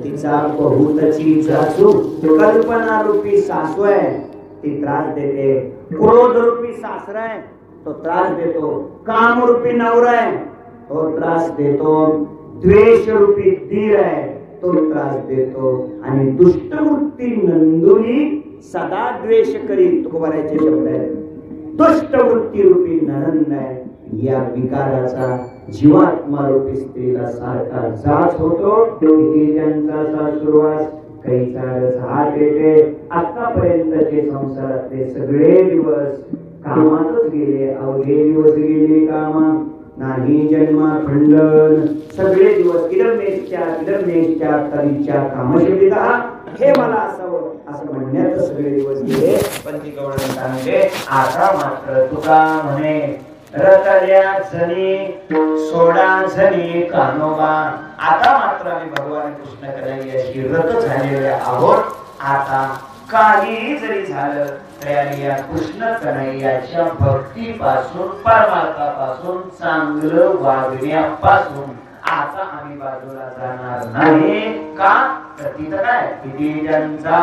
तिचा बहुतची सासू. कल्पना रूपी सासू आहे, ती त्रास देते. क्रोध रूपी सासरा आहे, तो त्रास देतो. काम रूपी नवरा आहे, तो त्रास देतो. द्वेष रूपी दीर आहे, तो त्रास देतो. आणि दुष्टवृत्ती नंदुनी सदा द्वेष करीत, तुकोबारायचे शब्द आहेत. दुष्टवृत्ती रूपी ननंद आहे. या विकाराचा जीवात्मा रूपी स्त्रीला सारखा जाच होतो. त्यांचा सासुरवास कैचा रस हात येते. आतापर्यंतचे संसारातले सगळे दिवस कामातच गेले, अवघे दिवस गेले कामा, नाही जन्मा खंडन. सगळे दिवस किरमेशच्या तरीच्या कामशब्दिता हे मला असावं असं म्हणण्यात सगळे दिवस गेले. पण ती गवळण सांगते, आता मात्र तुका म्हणे रतल्या झनी सोडा झनी कानोबा. आता मात्र आम्ही भगवान कृष्ण कन्हैयाशी रत झालेले आहोत. आता काही जरी झालं तरी या कृष्ण कन्हैयाच्या भक्तीपासून, परमार्थापासून, चांगलं वागण्यापासून आता आम्ही बाजूला जाणार नाही. का? तर तिथं काय? किती ज्यांचा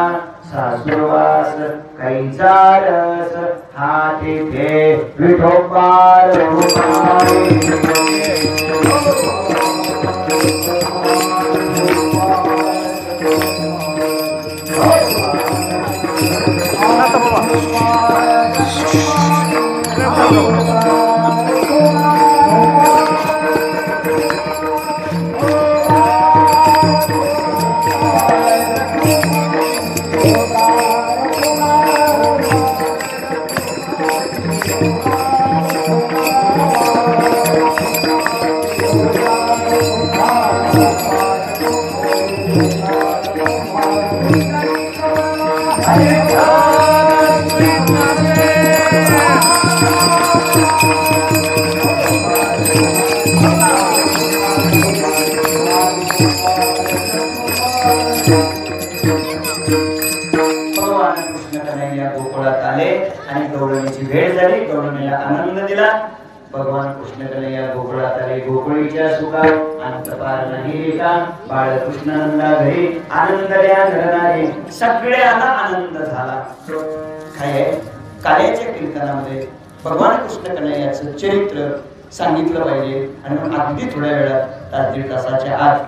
सासुरवास कैचा रस हा तेथे विठोबा भगवान कृष्ण कन्हैया गोकुळात आले. गोकुळीच्या सुखात अंतपार नाही रेखा. बाळकृष्णानंदा घरी आनंदल्या घरणारे सगळ्याला आनंद झाला. काय कार्याच्या कीर्तनामध्ये भगवान कृष्ण कन्हैयाचं चरित्र सांगितलं पाहिजे. आणि अगदी थोड्या वेळात 1.5 तासाच्या आत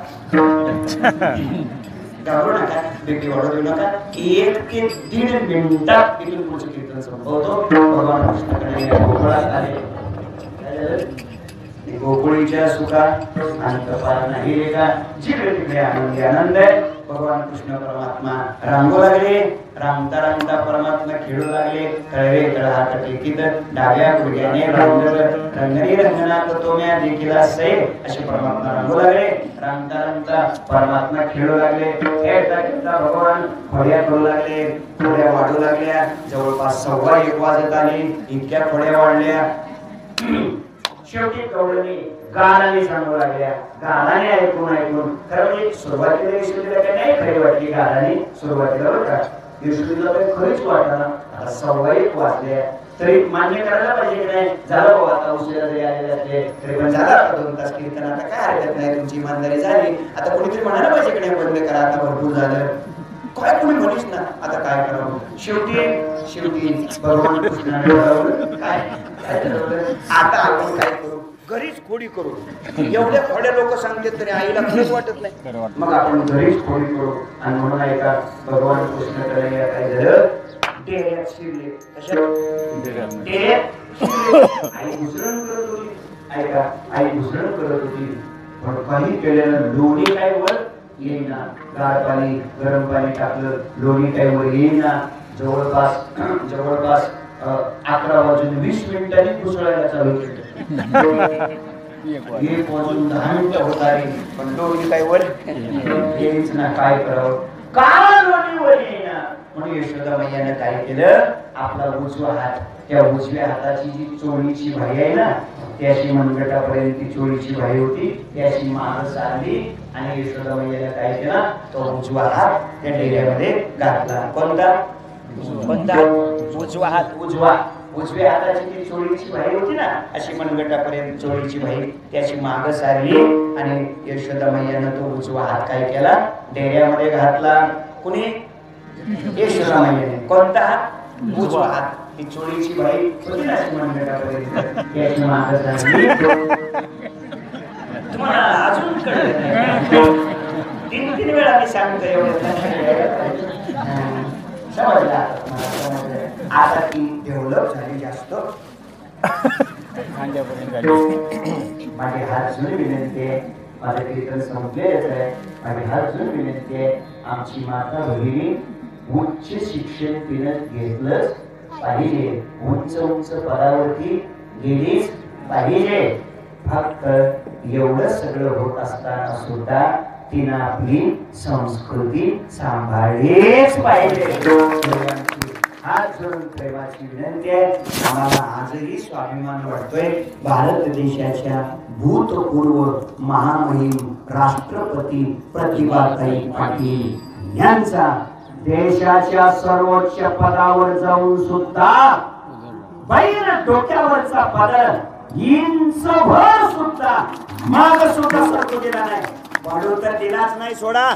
घाबरू नका, बेटी वाढू देऊ नका. 1 ते 1.5 मिनिटात इथून पुढचं कीर्तन संपवतो. भगवान कृष्ण कन्हैया गोकुळात आले. गोकुळीच्या सुखात अंतपार नाही रेखा. जिकडे तिकडे आनंदी आनंद आहे. भगवान कृष्ण परमात्मा रांगू लागले. रांगता परमात्मा खेळू लागले. तळवे तळहात टेकीत डाव्या गुडघ्याने रंगणी रंगनात तोम्या देखील असे असे परमात्मा रांगू लागले. रांगता परमात्मा खेळू लागले. खेळता भगवान खोड्या करू लागले. खोड्या वाढू लागल्या. जवळपास 1:15 वाजत आले. इतक्या खोड्या वाढल्या. शेवटी गवळणी गालाने सांगू लागल्या, गालाने ऐकून ऐकून. खरं म्हणजे सुरुवातीला यशोदेला काही नाही खरी वाटली गालाने सुरुवातीला, बरं का. यशोदेला काही खरीच वाटणार. आता 1:15 वाजले तरी मान्य करायला पाहिजे की नाही. झालं बाबा आता उशिरा जरी आलेले असले तरी पण झालं आता 2 तास कीर्तन, आता काय हरकत नाही, तुमची इमानदारी झाली. आता कोणीतरी म्हणायला पाहिजे की नाही बंद करा, आता भरपूर झालं. काय कोणी म्हणीच ना, आता काय करावं. शेवटी भगवान कृष्णाने ठरवलं काय आता आपण काय करू, घरीच खोडी करू. एवढ्या खोड्या लोक सांगतात तरी आईला खरंच वाटत नाही. मग आपण घरीच खोडी करू. आणि म्हणून ऐका, भगवान कृष्णाकडे काय झालं, डेऱ्यात शिरले. कशात? डेऱ्यात शिरले. आई घुसरण करत होती. ऐका, आई घुसरण करत होती, पण काही केल्यानं लोणी काय वर येईना. गार पाणी गरम पाणी टाकलं, लोणी काय वर येईना. जवळपास 11:20 घुसळायला चालू केलं. 1:10 होत आली, पण लोणी काय वर येईच ना. काय करावं, का लोणी वर येईना. म्हणून यशोदा मैयानं काय केलं, आपला उजवा हात, त्या उजव्या हाताची जी चोळीची भाई आहे ना, त्याची मनगटापर्यंत ती चोळीची भाई होती, त्याची माग सारली. आणि यशोदा मैयानं काय केला, तो उजवा हात त्या डेऱ्यामध्ये घातला. कोणता उजवा हात. उजव्या हाताची ती चोळीची भाई होती ना, अशी मनगटापर्यंत चोळीची भाई, त्याची माग सारली. आणि यशोदा मैयानं तो उजवा हात काय केला, डेऱ्यामध्ये घातला. कुणी? यशोदा मैयाने. कोणता हात? उजवा हात. ती चोळीची भाई होती ना अशी मनगटापर्यंत, त्याची माग सारली. तुम्हाला अजून कळलं नाही? 3 वेळा मी सांगतो एवढं समजला. आता ती डेव्हलप झाली जास्त. माझे हात जुने विनंती आहे, माझं कीर्तन संपलेलंच आहे. माझे हात जुने विनंती आहे, आमची माता भगिनी उच्च शिक्षण तिनं घेतलंच पाहिजे, उंच पदावरती गेलीच पाहिजे. फक्त एवढं सगळं होत असताना सुद्धा तिनं आपली संस्कृती सांभाळलीच पाहिजे. हात जोडून प्रेमाची विनंती आहे. आम्हाला आजही स्वाभिमान वाटतोय, भारत देशाच्या भूतपूर्व महामहिम राष्ट्रपती प्रतिभाताई पाटील यांचा देशाच्या सर्वोच्च पदावर जाऊन सुद्धा बैल डोक्यावरचा पदर इंचभर सुद्धा माग सुद्धा सरकू दिला नाही. वाढू तर दिलाच नाही, सोडा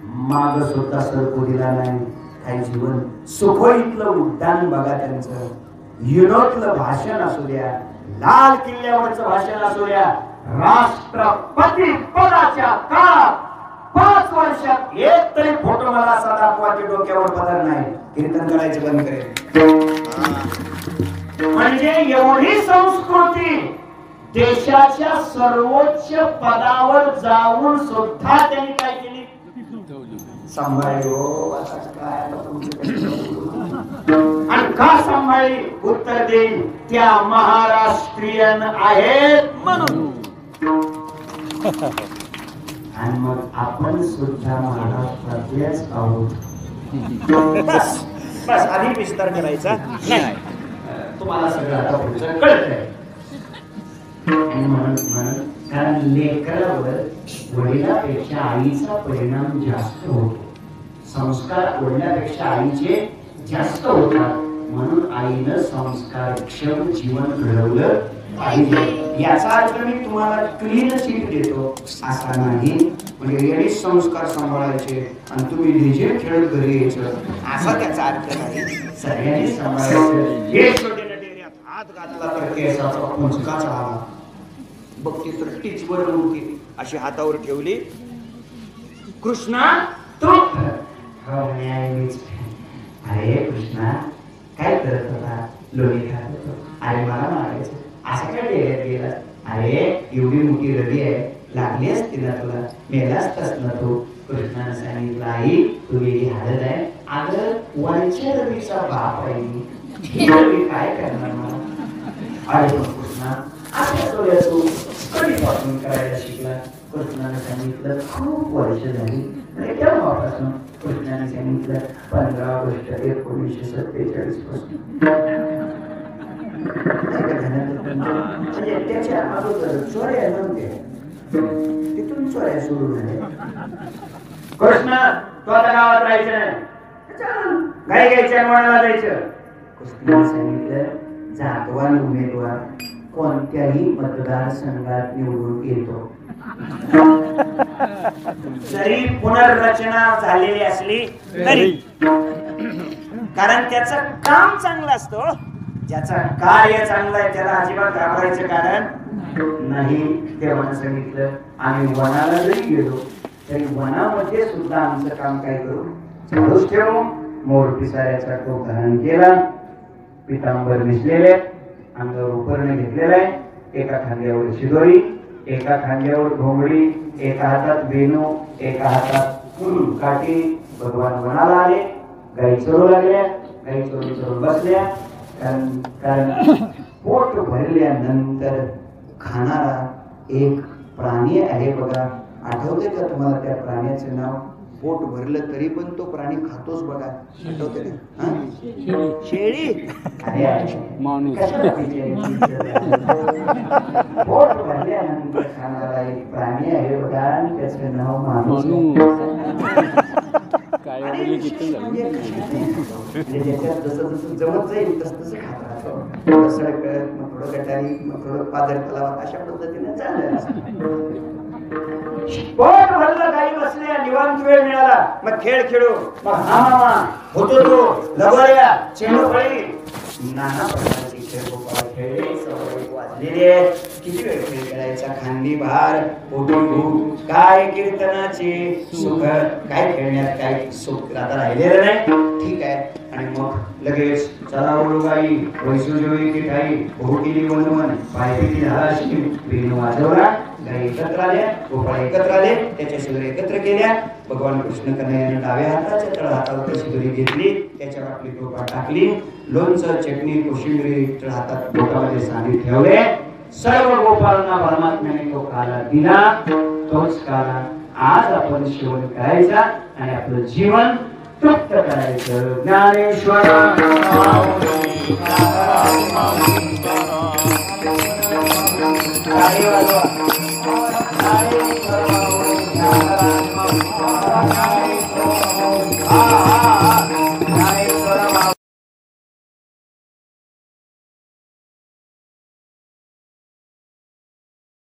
माग सुद्धा सरकू दिला नाही. काही जीवन सुखोईतलं उड्डाण बघा त्यांचं, युरोपलं भाषण असू द्या, लाल किल्ल्यावरचं भाषण असू द्या, राष्ट्रपती पदाच्या काळात 5 वर्षात एक तरी फोटो मला असा दाखवा की डोक्यावर पदर नाही. कीर्तन करायचं बंद करेल. म्हणजे एवढी संस्कृती देशाच्या सर्वोच्च पदावर जाऊन सुद्धा त्यांनी काय केली, सांभाळली. आणि का सांभाळली? उत्तर देईन, त्या महाराष्ट्रीयन आहेत म्हणून. आणि मग आपण सुद्धा महाराष्ट्रातलेच आहोत. बस आधी विस्तार करायचा नाही, तुम्हाला सगळं आता पुढचं कळतंय. कारण लेकरावर वडिलापेक्षा आईचा परिणाम जास्त होतो. संस्कार वडिलापेक्षा आईचे जास्त होतात. म्हणून आईनं संस्कारक्षम जीवन घडवलं पाहिजे. याचा अर्थ मी तुम्हाला क्लीन शीट देतो असा नाही, म्हणजे वेळीच संस्कार सांभाळायचे आणि तुम्ही डीजे खेळत घरी यायचं असा त्याचा अर्थ नाही. सगळ्यांनी सांभाळायचं. हे छोटे डेऱ्यात हात घातला तर केसाचा पुंजकाच आला. बघते तर टीचवर होती, अशी हातावर ठेवली. कृष्णा तू? अरे कृष्णा काय करत होता? लोणी खात होतो. अरे मला मारायचं, असं काय डेऱ्यात गेला? अरे एवढी मोठी रवी आहे, लागली असती ना तुला, मेला असतास ना तू. कृष्णाने सांगितलं, आई तू वेगळी हालत आहे. अगं वरच्या रवीचा बाप आहे मी, रवी काय करणार मला? अरे कृष्णा असं करूया, तू कधीपासून करायला शिकला? कृष्णाने सांगितलं खूप वर्ष झाली. तेव्हापासून कृष्णाने सांगितलं 15 ऑगस्ट 1947 पासून. म्हणजे त्याच्या अगोदर चोऱ्या नव्हत्या, तिथून चोऱ्या सुरू झाल्या. कृष्ण तू आता गावात राहायचं नाही, गाई घ्यायच्या वनाला जायचं. कृष्णाने सांगितलं जातवान उमेदवार कोणत्याही मतदारसंघात निवडून येतो, जरी पुनर्रचना झालेली असली तरी, कारण त्याचं काम चांगलं असतं. ज्याचा कार्य चांगलं आहे त्याला अजिबात घाबरायचं कारण नाही. देवानं सांगितलं आम्ही वनाला जरी गेलो तरी वनामध्ये सुद्धा आमचं काम काय करू चालूच ठेवू. मोर पिसाऱ्याचा टोप धारण केला, पितांबर मिसलेले, अंगावर उपरण घेतलेलं आहे, एका खांद्यावर शिदोरी, एका खांद्यावर घोंगडी, एका हातात बेनू, एका हातात काठी. भगवान वनाला आले, गाई चरू लागल्या, गाई चरून बसल्या. कारण पोट भरल्यानंतर खाणारा एक प्राणी आहे बघा. आठवते का तुम्हाला त्या प्राण्याचं नाव? पोट भरलं तरी पण तो प्राणी खातोच बघा, आठवते का? शेळी. पोट भरल्यानंतर खाणारा एक प्राणी आहे बघा, आणि त्याचं नाव माणूस. ज्याच्यात जसं जसं जमत जाईल तसं तसं खात राहतो. थोडं सडकत, मग थोडं गटारी, मग थोडं पादर तलावात, अशा पद्धतीने चाललं. पोट भरलं, काही बसल्या, निवांत वेळ मिळाला, मग खेळ खेळू, मग हा मामा होतो तो लगोऱ्या, चेंडूफळी, नाना प्रकारचे खेळ गोपाळ खेळले. सवय वाजलेले, किती वेळ खेळ खेळायचा, खांदी भार, पोटी भूक, काय कीर्तनाचे सुख, काय खेळण्यात काय सुख आता राहिलेलं नाही. ठीक आहे. आणि मग लगेच चला ओळू गाई, वैसुजोई की ठाई, भोगीली वनवन, पायपीटी धाराशी, वेणू वाजवला. गाई एकत्र आल्या, गोपाळ एकत्र आले, त्याच्या शिदोरी एकत्र केल्या. भगवान कृष्ण कन्हैयाने डाव्या हाताच्या तळ हातावर शिदोरी घेतली, त्याच्यावर आपली टोपा टाकली, लोणचं, चटणी, कोशिंबीर तळ हातात बोटामध्ये सांडी ठेवले. सर्व गोपाळांना परमात्म्याने तो काला दिला. तोच काला आज आपण सेवन करायचा आणि आपलं जीवन तृप्त करायचं. ज्ञानेश्वर Ah